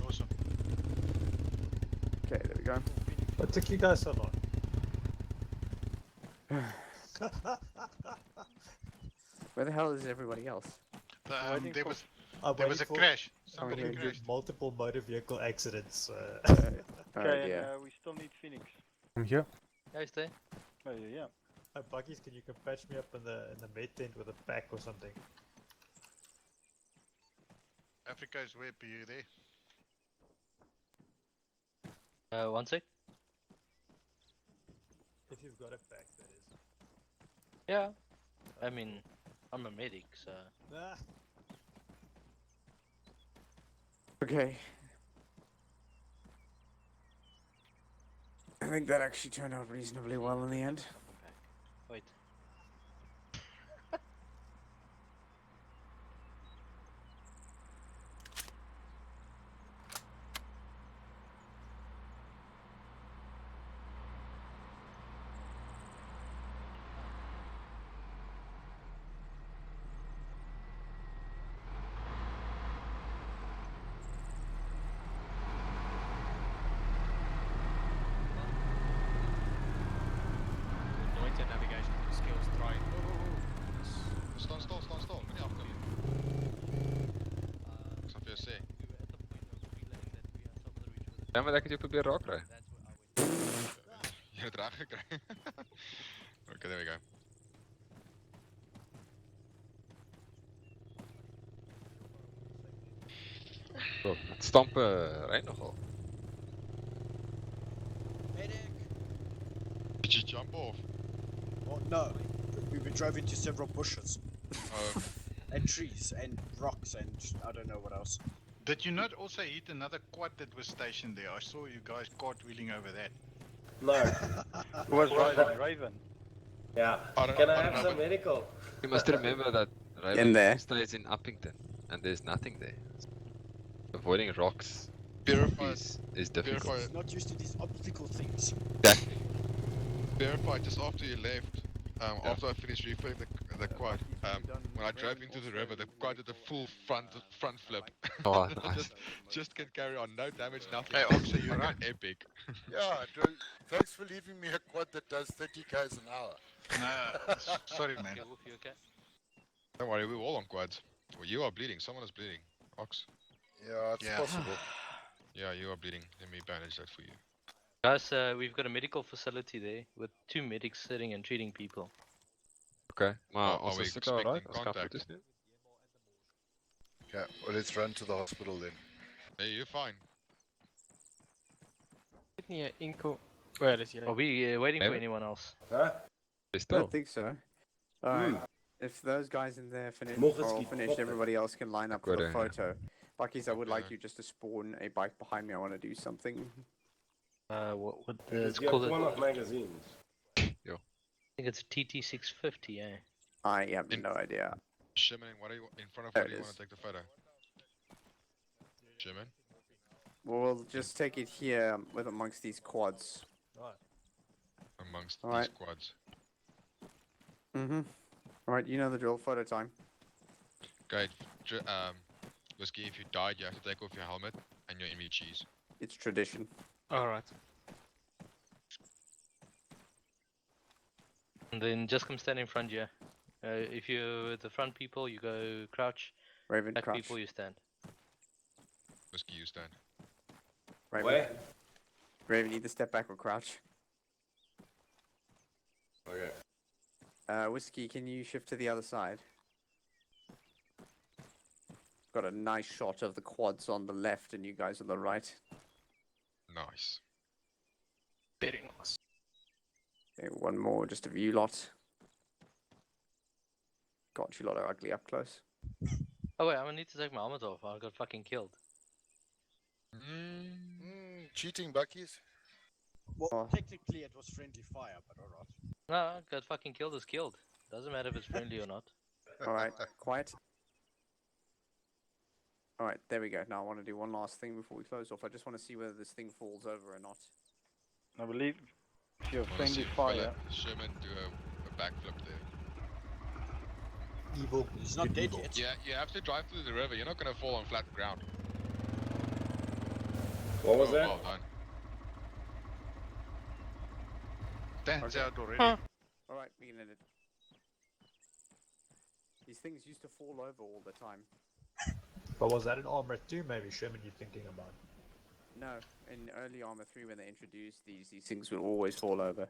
Awesome. Okay, there we go. What took you guys so long? Where the hell is everybody else? There was a crash. Somebody Okay, crashed. Multiple motor vehicle accidents. Okay, yeah. and we still need Phoenix. I'm here. Yeah, stay. Oh yeah. Hey, Buggies, can you patch me up in the med tent with a pack or something? Africa is where? Are you there? 1 sec. If you've got a pack, that is. Yeah. I mean, I'm a medic, so. Ah. Okay. I think that actually turned out reasonably well in the end. Wait. Navigation skills, try. Stil. Moenie afkom nie. Ek sal vir jou sê. Ja, maar ek het jou probeer raak ry. Jy het reg gekry. Okay, there we go. So, met stampe ry nogal. Did you jump off? Oh, no. We drove into several bushes. And trees and rocks and I don't know what else. Did you not also hit another quad that was stationed there? I saw you guys cartwheeling over that. No. Who was driving? Raven. Yeah. I Can I have some medical? You must remember that In there. Raven stays in Uppington, and there's nothing there. Avoiding rocks Verify. is difficult. He's not used to these obstacle things. Exactly. Verify just after you left. After I finished refilling the quad. When I drove into the river, the quad did a full front flip. Oh, And nice. just can carry on, no damage, nothing. Hey, Ox, are you Fucking alright? epic. Yeah, thanks for leaving me a quad that does 30 k's an hour. No, sorry, man. Okay, Wolf, you okay? Don't worry, we're all on quads. Well, you are bleeding. Someone is bleeding. Ox. Yeah, it's possible. Yeah, you are bleeding. Let me bandage that for you. Guys, we've got a medical facility there with 2 medics sitting and treating people. Okay, maar Are ons we is seker alright expecting as contact? goed is nie? Okay, well, let's run to the hospital then. Hey, you're fine. Dit nie 'n enkel. Well, dis jy. Are we waiting for Maybe. anyone else? Huh? I don't think so. Alright. If those guys in there finish Mogen are all skiet finished, kloppen. everybody else can line up for the Good, photo. Bucky's, I would like Okay. you just to spawn a bike behind me. I want to do something. What There's it's called? one of magazines. I think it's a TT650, eh? I have no idea. Shimon, what are you in front of? There What do it you want is. to take the photo? Shimon? We'll just take it here with amongst these quads. Amongst Alright. these quads. Mm-hmm. Alright, you know the drill. Photo time. Okay, Whiskey, if you died, you have to take off your helmet and your MVGs. It's tradition. Alright. And then just come stand in front here. If you're the front people, you go crouch. Raven, Back crouch. people, you stand. Whiskey, you stand. Raven. Where? Raven, either step back or crouch. Okay. Whiskey, can you shift to the other side? Got a nice shot of the quads on the left and you guys on the right. Nice. Very nice. Okay, one more, just a view lot. God, you lot are ugly up close. Oh wait, I'm gonna need to take my helmet off. I got fucking killed. Cheating, Buckies? Well, technically it was friendly fire, but alright. No, I got fucking killed is killed. Doesn't matter if it's friendly or not. Alright, quiet. Alright, there we go. Now I want to do one last thing before we close off. I just want to see whether this thing falls over or not. I believe if you're Wanna see friendly fire. fella Sherman do a backflip there. Evil. He's not dead yet. Yeah, you have to drive through the river. You're not gonna fall on flat ground. What was Oh, that? well done. Stands out already. Alright, we can end it. These things used to fall over all the time. But was that an Armor 2 maybe, Sherman, you're thinking about? No, in early Armor 3 when they introduced these things would always fall over.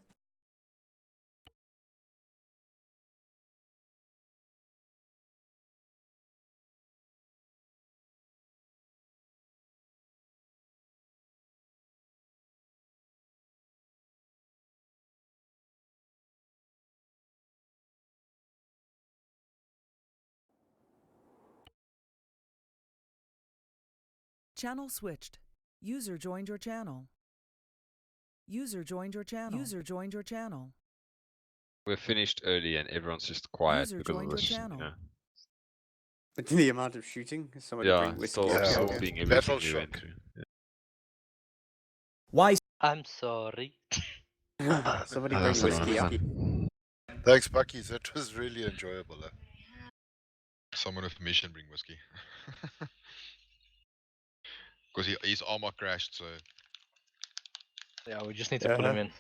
Channel switched. User joined your channel. User joined your channel. User joined your channel. We're finished early and everyone's just quiet User because of joined your this, channel. you know. The amount of shooting. Somebody Yeah, bring whiskey still up here. absorbing everything Battle we shock. went through. Yeah. Why? I'm sorry. Somebody Yeah, bring that's a lot whiskey of up. fun. Thanks, Buckies. That was really enjoyable. Someone with permission bring whiskey. Because his armor crashed, so Yeah, we just need to pull him in.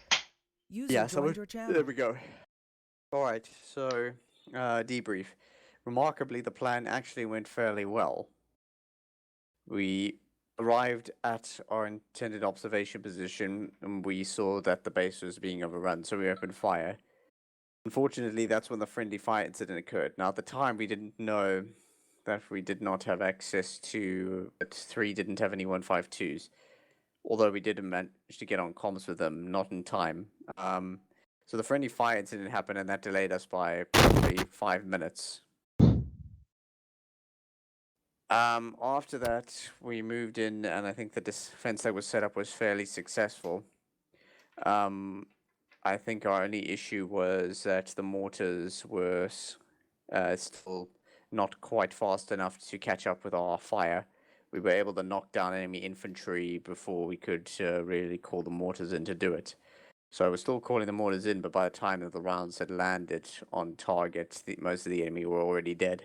User Yeah, so joined your channel. there we go. Alright, so debrief. Remarkably, the plan actually went fairly well. We arrived at our intended observation position and we saw that the base was being overrun, so we opened fire. Unfortunately, that's when the friendly fire incident occurred. Now, at the time, we didn't know that we did not have access to... that 3 didn't have any 152s. Although we did manage to get on comms with them, not in time. So the friendly fire incident happened and that delayed us by probably 5 minutes. After that, we moved in and I think the defense that was set up was fairly successful. I think our only issue was that the mortars were still not quite fast enough to catch up with our fire. We were able to knock down enemy infantry before we could really call the mortars in to do it. So we're still calling the mortars in, but by the time that the rounds had landed on target, most of the enemy were already dead.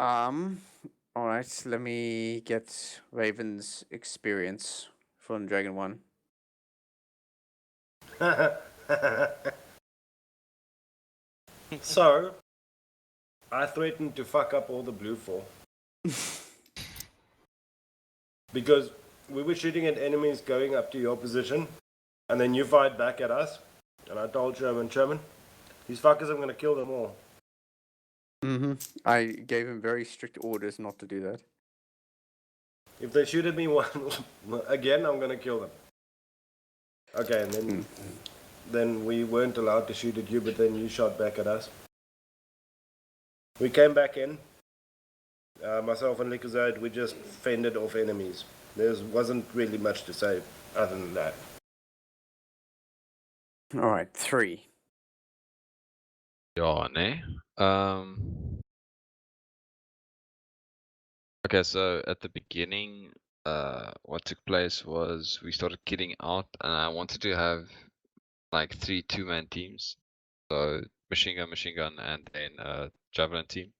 Alright, let me get Raven's experience from Dragon 1. So, I threatened to fuck up all the blue 4. Because we were shooting at enemies going up to your position, and then you fired back at us, and I told Sherman, these fuckers, I'm gonna kill them all. I gave him very strict orders not to do that. If they shoot at me again, I'm gonna kill them. Okay, and then we weren't allowed to shoot at you, but then you shot back at us. We came back in. Myself and Lickazade, we just fended off enemies. There wasn't really much to say other than that. Alright, 3. Ja, nee. Okay, so at the beginning, what took place was we started kitting out, and I wanted to have like 3 two-man teams. So machine gun, and then javelin team.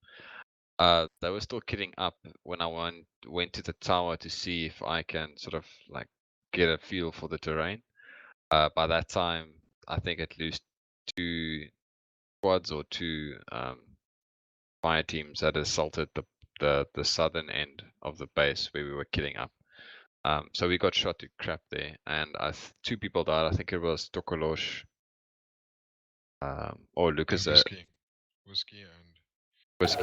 They were still kitting up when I went to the tower to see if I can sort of like get a feel for the terrain. By that time, I think at least 2 squads or 2 fire teams had assaulted the southern end of the base where we were killing up. So we got shot to crap there, and 2 people died. I think it was Tokolosh or Lucas. Whiskey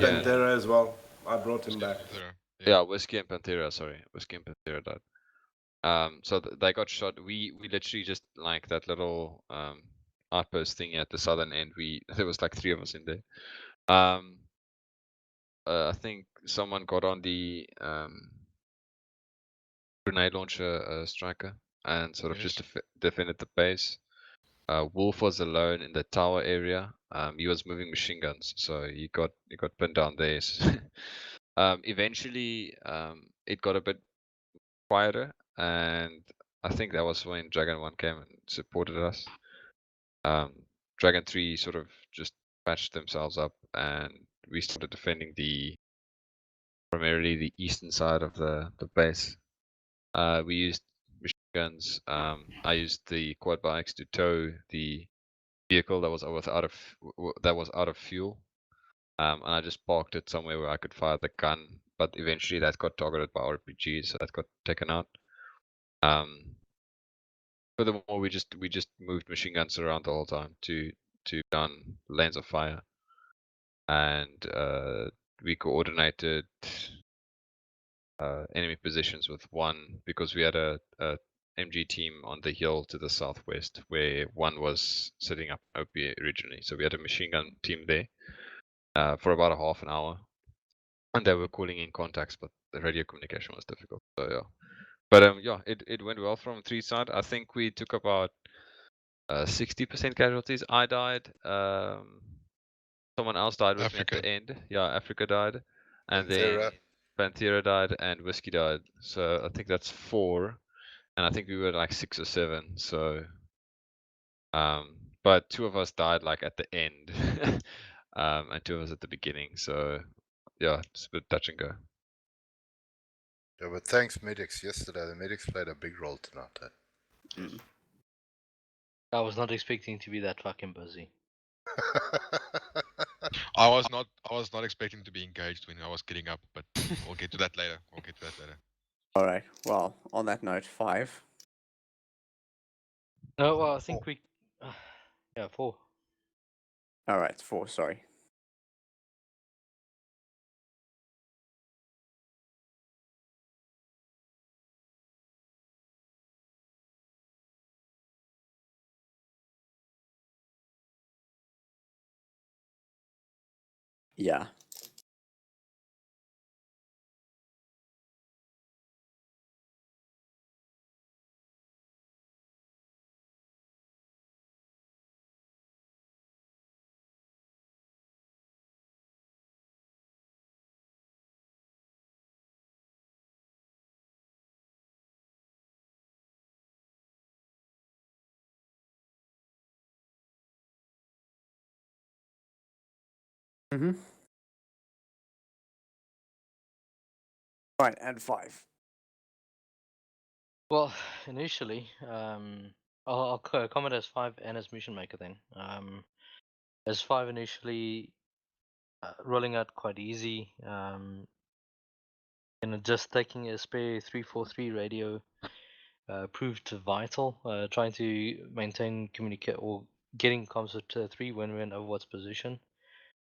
and Pantera as well. I brought him back. Yeah, Whiskey and Pantera. Sorry, Whiskey and Pantera died. So they got shot. We literally just like that little outpost thing at the southern end. There was like 3 of us in there. I think someone got on the grenade launcher striker and sort of just defended the base. Wolf was alone in the tower area. He was moving machine guns, so he got pinned down there. Eventually, it got a bit quieter, and I think that was when Dragon 1 came and supported us. Dragon 3 sort of just patched themselves up, and we started defending primarily the eastern side of the base. We used machine guns. I used the quad bikes to tow the vehicle that was out of fuel, and I just parked it somewhere where I could fire the gun. But eventually, that got targeted by RPGs, so that got taken out. Furthermore, we just moved machine guns around the whole time to down lanes of fire, and we coordinated enemy positions with 1 because we had a MG team on the hill to the southwest where 1 was setting up OP originally. So we had a machine gun team there for about a half an hour, and they were calling in contacts, but the radio communication was difficult. So yeah, but yeah, it went well from 3 side. I think we took about 60% casualties. I died. Someone else died with me at the end. Yeah, Africa died, and then Pantera died, and Whiskey died. So I think that's 4, and I think we were like 6 or 7. So, but 2 of us died like at the end, and 2 of us at the beginning. So, yeah, it's a bit touch and go. Yeah, but thanks medics. Yesterday, the medics played a big role tonight. I was not expecting to be that fucking busy. I was not expecting to be engaged when I was getting up, but we'll get to that later. Alright, well, on that note, 5. No, well, I think we. Yeah, 4. Alright, 4, sorry. Yeah. Mm-hmm. Right, and 5. Well, initially, I'll comment as 5 and as mission maker then. As 5 initially, rolling out quite easy. And just taking a spare 343 radio proved vital. Trying to maintain communicate or getting comms at 3 when we're in Overwatch's position.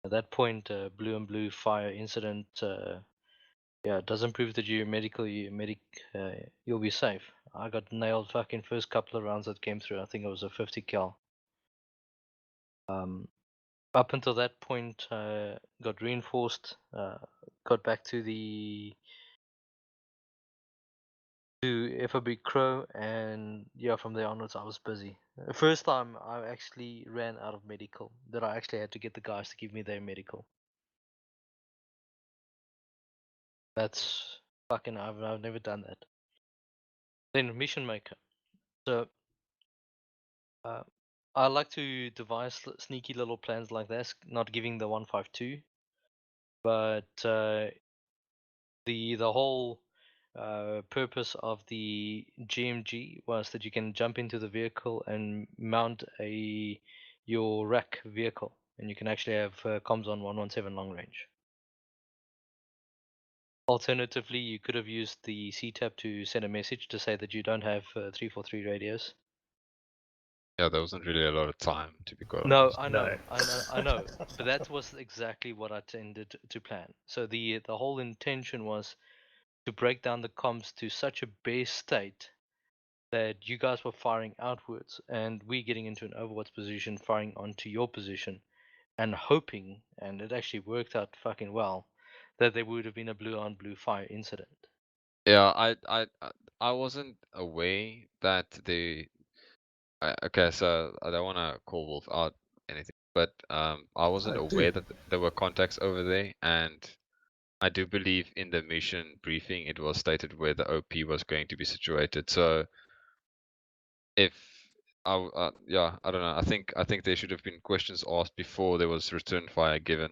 At that point, blue and blue fire incident. Yeah, it doesn't prove that you're you'll be safe. I got nailed fucking first couple of rounds that came through. I think it was a 50 kill. Up until that point, got reinforced. Got back to the FOB Crow, and yeah, from there onwards I was busy. The first time I actually ran out of medical. That I actually had to get the guys to give me their medical. That's fucking. I've never done that. Then mission maker. So I like to devise sneaky little plans like this, not giving the 152, but the whole purpose of the GMG was that you can jump into the vehicle and mount your rack vehicle, and you can actually have comms on 117 long range. Alternatively, you could have used the CTAP to send a message to say that you don't have 343 radios. Yeah, there wasn't really a lot of time, to be quite No, honest. I know. But that was exactly what I tended to plan. So the whole intention was to break down the comms to such a base state that you guys were firing outwards and we getting into an Overwatch position, firing onto your position, and hoping, and it actually worked out fucking well, that there would have been a blue on blue fire incident. Yeah, I wasn't aware that okay, so I don't want to call Wolf out anything, but I wasn't aware that there were contacts over there, and I do believe in the mission briefing it was stated where the OP was going to be situated. So if yeah, I don't know. I think there should have been questions asked before there was return fire given.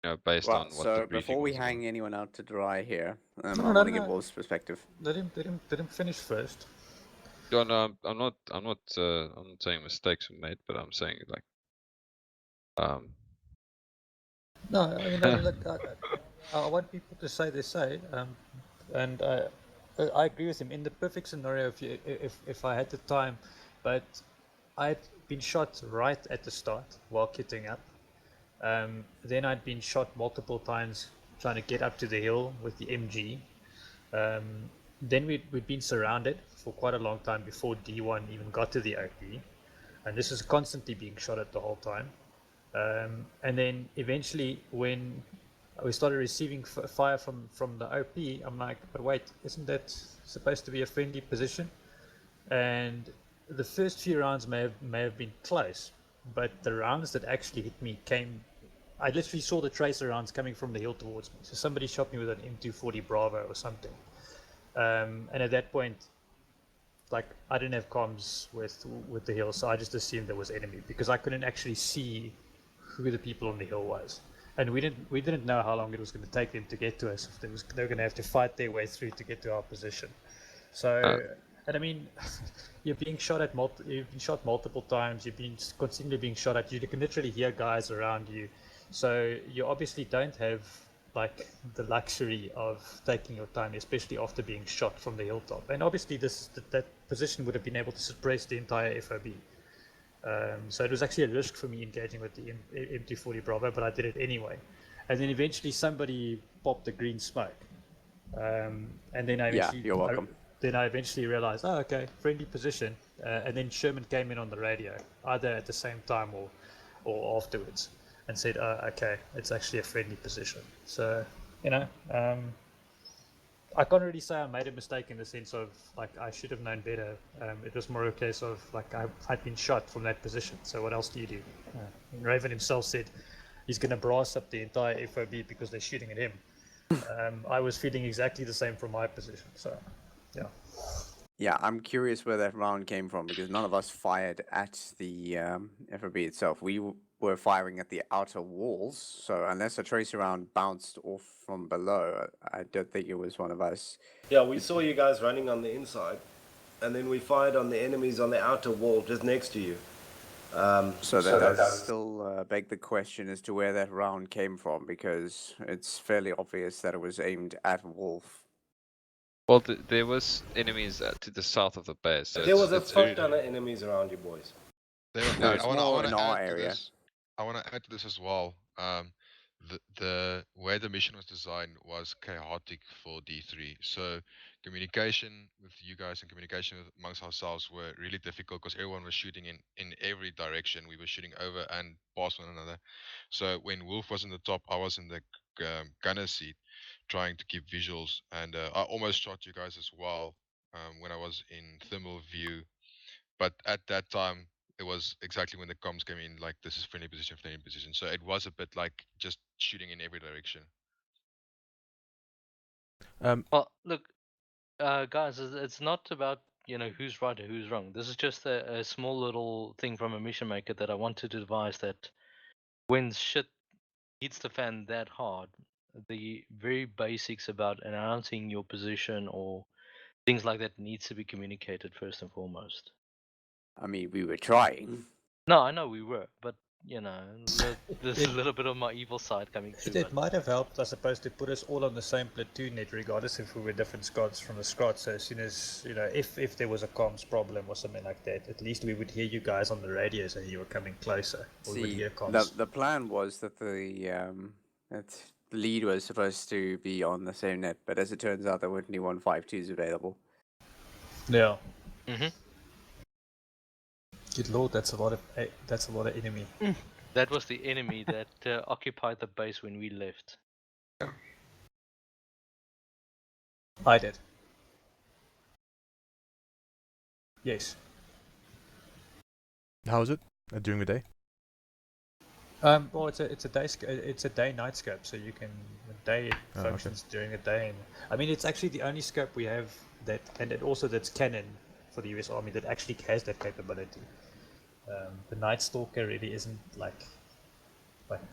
You know, based Well, on what the so briefing before we was about. hang anyone out to dry here, I No, want to no. give Wolf's perspective. Let him finish first. Yeah, no, I'm not saying mistakes were made, but I'm saying like, No, I mean, look, I want people to say they say, and I agree with him. In the perfect scenario, if I had the time, but I'd been shot right at the start while kitting up. Then I'd been shot multiple times trying to get up to the hill with the MG. Then we'd been surrounded for quite a long time before D1 even got to the OP, and this was constantly being shot at the whole time. And then eventually, when we started receiving fire from the OP, I'm like, but wait, isn't that supposed to be a friendly position? And the first few rounds may have been close, but the rounds that actually hit me came. I literally saw the tracer rounds coming from the hill towards me. So somebody shot me with an M240 Bravo or something. And at that point, like, I didn't have comms with the hill, so I just assumed there was enemy because I couldn't actually see who the people on the hill was, and we didn't know how long it was going to take them to get to us. If they were going to have to fight their way through to get to our position. So, and I mean, you've been shot multiple times. You've been continually being shot at. You can literally hear guys around you. So you obviously don't have like the luxury of taking your time, especially after being shot from the hilltop. And obviously, that position would have been able to suppress the entire FOB. So it was actually a risk for me engaging with the M240 Bravo, but I did it anyway. And then eventually somebody popped the green smoke. And then I eventually, you're welcome. Then I eventually realized, oh, okay, friendly position. And then Sherman came in on the radio, either at the same time or afterwards, and said, oh, okay, it's actually a friendly position. So, you know, I can't really say I made a mistake in the sense of like I should have known better. It was more a case of like I'd been shot from that position. So what else do you do? Raven himself said he's going to brass up the entire FOB because they're shooting at him. I was feeling exactly the same from my position. So, yeah. Yeah, I'm curious where that round came from because none of us fired at the FOB itself. We were firing at the outer walls. So unless a tracer round bounced off from below, I don't think it was one of us. Yeah, we saw you guys running on the inside, and then we fired on the enemies on the outer wall just next to you. So that does still beg the question as to where that round came from, because it's fairly obvious that it was aimed at Wolf. Well, there was enemies to the south of the base. So There was a it's fuck very... ton of enemies around you boys. No, it's I more want in to our add to area. this. I want to add to this as well. The way the mission was designed was chaotic for D3. So communication with you guys and communication amongst ourselves were really difficult because everyone was shooting in every direction. We were shooting over and past one another. So when Wolf was in the top, I was in the gunner seat, trying to keep visuals, and I almost shot you guys as well when I was in thermal view. But at that time, it was exactly when the comms came in, like this is friendly position. So it was a bit like just shooting in every direction. Well, look, guys, it's not about who's right or who's wrong. This is just a small little thing from a mission maker that I wanted to advise that when shit hits the fan that hard, the very basics about announcing your position or things like that needs to be communicated first and foremost. I mean, we were trying. No, I know we were, but there's a little bit of my evil side coming through. It might have helped, I suppose, to put us all on the same platoon net, regardless if we were different squads from the squad. So as soon as, if there was a comms problem or something like that, at least we would hear you guys on the radio so you were coming closer. We would See, hear comms. the plan was that the lead was supposed to be on the same net, but as it turns out, there weren't any 152s available. Yeah. Mm-hmm. Good lord, that's a lot of enemy. That was the enemy that occupied the base when we left. I did. Yes. How is it during the day? Well, it's a day-night scope, so you can day Oh, okay. functions during the day, and I mean it's actually the only scope we have that, and it also that's canon for the US Army that actually has that capability. The Night Stalker really isn't like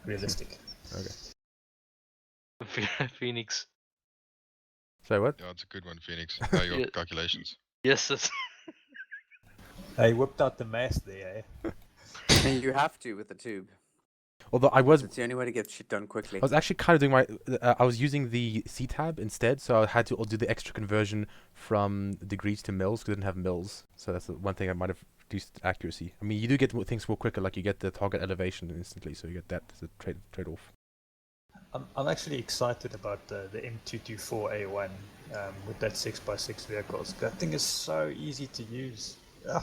realistic. Okay. Phoenix. Say what? Yeah, it's a good one, Phoenix. Your calculations. Yes, yes. I whipped out the mask there. And you have to with the tube. Although It's the only way to get shit done quickly. I was actually kind of doing I was using the C tab instead, so I had to do the extra conversion from degrees to mils because I didn't have mils. So that's the one thing I might have reduced accuracy. I mean, you do get things more quicker, like you get the target elevation instantly, so you get that as a trade off. I'm actually excited about the M224A1 with that 6x6 vehicles. That thing is so easy to use. Ugh.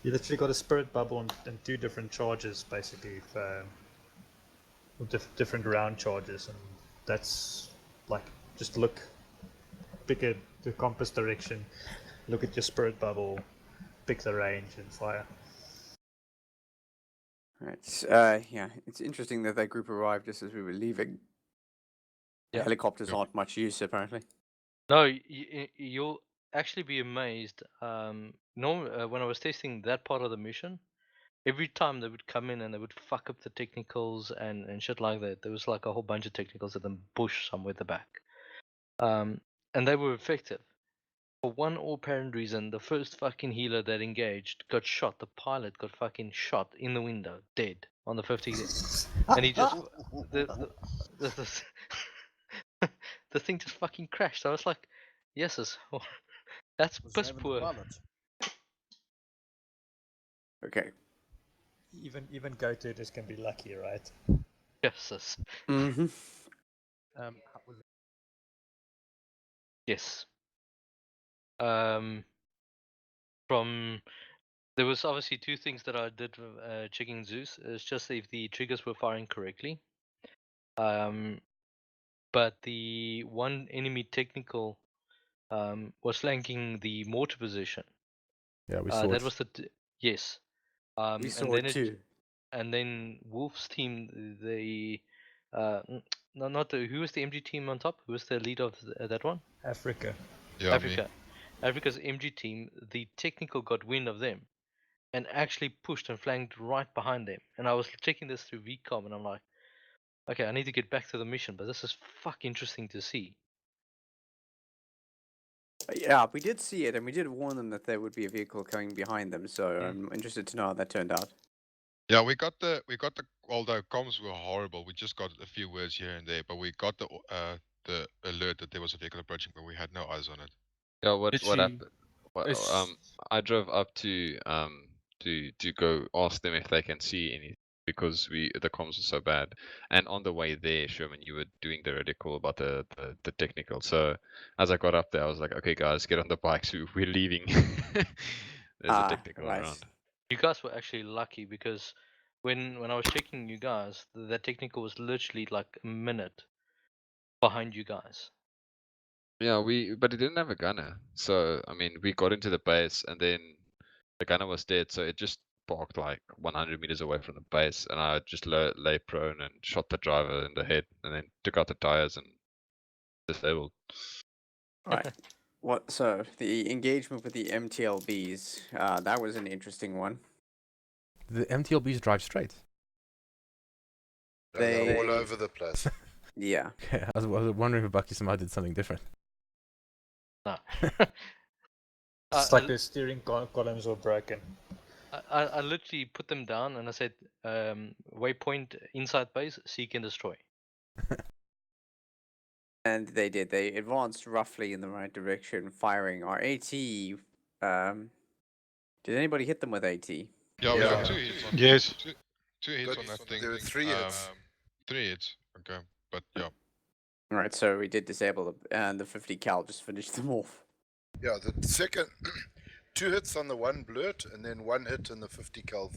You literally got a spirit bubble and two different charges, basically, with different round charges, and that's like just pick the compass direction, look at your spirit bubble, pick the range, and fire. Right. Yeah, it's interesting that group arrived just as we were leaving. The helicopters aren't much use, apparently. No, you'll actually be amazed. When I was testing that part of the mission, every time they would come in and they would fuck up the technicals and shit like that. There was like a whole bunch of technicals at the bush somewhere at the back. And they were effective. For one or apparent reason, the first fucking healer that engaged got shot. The pilot got fucking shot in the window, dead on the 50th. And he just the thing just fucking crashed. I was like, yes, that's piss poor. Okay. Even go-to can be lucky, right? Yes. Mm-hmm. Yes. From there was obviously two things that I did checking Zeus. It's just if the triggers were firing correctly. But the one enemy technical was flanking the mortar position. Yeah, we saw that it. was yes. We saw it too. And then Wolf's team, who was the MG team on top? Who was the leader of that one? Africa. Yeah, Africa's MG team. The technical got wind of them, and actually pushed and flanked right behind them. And I was checking this through VCOM, and I'm like, okay, I need to get back to the mission, but this is fuck interesting to see. Yeah, we did see it, and we did warn them that there would be a vehicle coming behind them. So Mm. I'm interested to know how that turned out. Yeah, we got the although comms were horrible, we just got a few words here and there, but we got the alert that there was a vehicle approaching, but we had no eyes on it. Yeah, what Literally, happened? I drove up to go ask them if they can see anything because the comms were so bad. And on the way there, Sherman, you were doing the radio call about the technical. So as I got up there, I was like, okay, guys, get on the bikes. We're leaving. There's a technical right. around. You guys were actually lucky because when I was checking you guys, that technical was literally like a minute behind you guys. Yeah, but it didn't have a gunner. So I mean, we got into the base and then the gunner was dead, so it just parked like 100 meters away from the base, and I just lay prone and shot the driver in the head, and then took out the tires and disabled. Right. What? So the engagement with the MTLBs, that was an interesting one. The MTLBs drive straight. They're all over the place. Yeah. Okay, I was wondering if Bucky somehow did something different. No. It's like the steering columns were broken. I literally put them down and I said, waypoint inside base, seek and destroy. And they did. They advanced roughly in the right direction, firing our AT. Did anybody hit them with AT? Yeah, we got 2 hits on Yes. two hits on that thing. There were 3 hits. 3 hits. Okay, but yeah. All right, so we did disable them, and the 50 cal just finished them off. Yeah, the second 2 hits on the one blurt, and then 1 hit and the 50 cal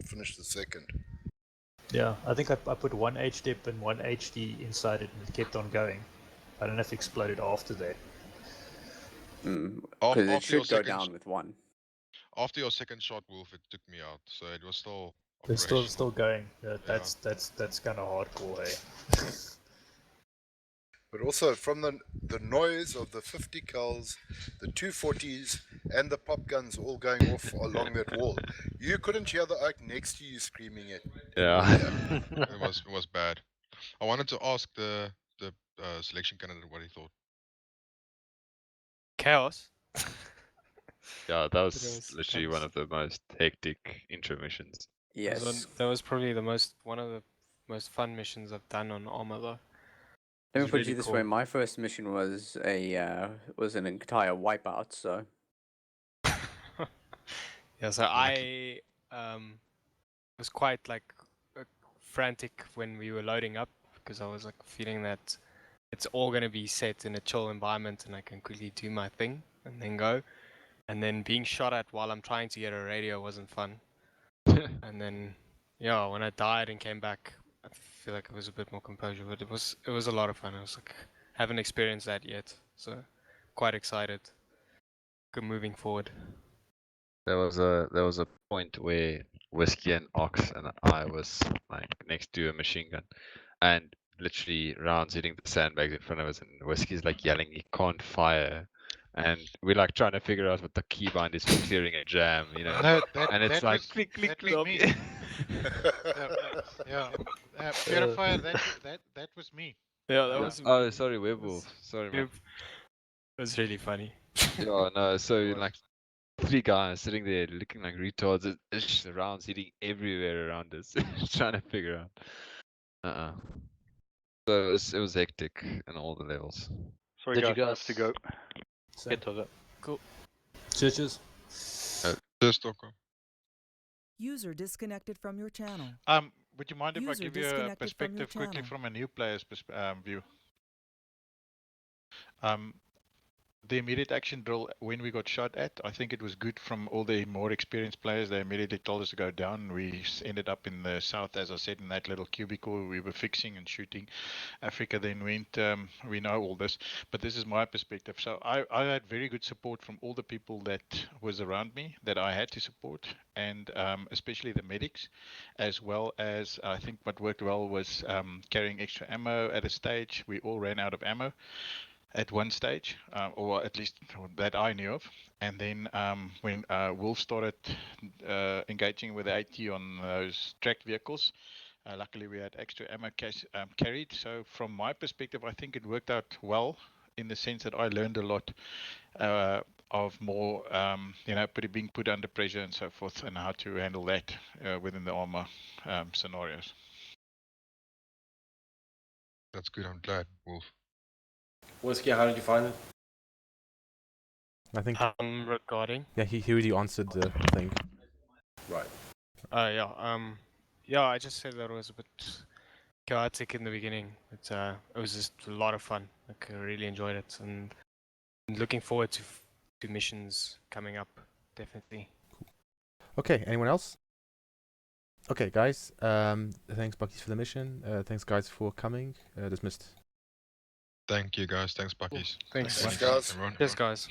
finished the second. Yeah, I think I put 1 HDIP and 1 HD inside it, and it kept on going. I don't know if it exploded after that. Because it should go down with 1. After your second shot, Wolf, it took me out, so it was still It's operational. still going. Yeah, that's kind of hardcore, eh? But also from the noise of the 50 cals, the 240s, and the pop guns all going off along that wall, you couldn't hear the oak next to you screaming it. Yeah. It was bad. I wanted to ask the selection candidate what he thought. Chaos. Yeah, that But it was was literally chaos. one of the most hectic intro missions. Yes. That was probably one of the most fun missions I've done on Arma though. Let me It's put really you this cool. way: my first mission was an entire wipeout. So Yeah, so I was quite like frantic when we were loading up because I was like feeling that it's all gonna be set in a chill environment and I can quickly do my thing and then go. And then being shot at while I'm trying to get a radio wasn't fun. And then yeah, when I died and came back, I feel like it was a bit more composure, but it was a lot of fun. I was like, haven't experienced that yet, so quite excited. Good moving forward. There was a point where Whiskey and Ox and I was like next to a machine gun, and literally rounds hitting the sandbags in front of us, and Whiskey's like yelling he can't fire, and we're like trying to figure out what the keybind is for clearing a jam, you know. No, and it's that like was, click click that click. was me. Yeah, Purifier, that was me. Yeah, that was. Oh, sorry, Werewolf. Sorry, man. It was really funny. Yeah, no. So like 3 guys sitting there looking like retards. It's rounds hitting everywhere around us, trying to figure out. So it was hectic in all the levels. Sorry Did guys, you I have to go. Get to it. Cool. Cheers. Just okay. User disconnected from your channel. Would you mind if I User give you a disconnected from your perspective quickly channel. from a new player's view? The immediate action drill when we got shot at, I think it was good from all the more experienced players. They immediately told us to go down. We ended up in the south, as I said, in that little cubicle we were fixing and shooting. Africa then went, we know all this, but this is my perspective. So I had very good support from all the people that was around me that I had to support, and especially the medics, as well as I think what worked well was carrying extra ammo at a stage. We all ran out of ammo. at one stage, or at least that I knew of. And then when Wolf started engaging with the AT on those tracked vehicles, luckily we had extra ammo carried. So from my perspective, I think it worked out well in the sense that I learned a lot of more, being put under pressure and so forth, and how to handle that within the armor scenarios. That's good. I'm glad, Wolf. Whiskey, how did you find it? I think. Regarding. Yeah, he already answered the thing. Right. Yeah. I just said that it was a bit chaotic in the beginning, but it was just a lot of fun. Like I really enjoyed it, and looking forward to missions coming up. Definitely. Okay, anyone else? Okay, guys. Thanks, Buckies, for the mission. Thanks, guys, for coming. Dismissed. Thank you, guys. Thanks, Buckies. Thanks, guys. Everyone. Yes, guys.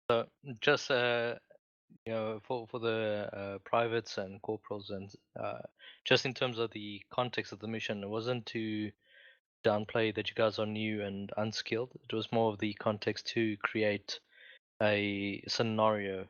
So just for the privates and corporals, and just in terms of the context of the mission, it wasn't to downplay that you guys are new and unskilled. It was more of the context to create a scenario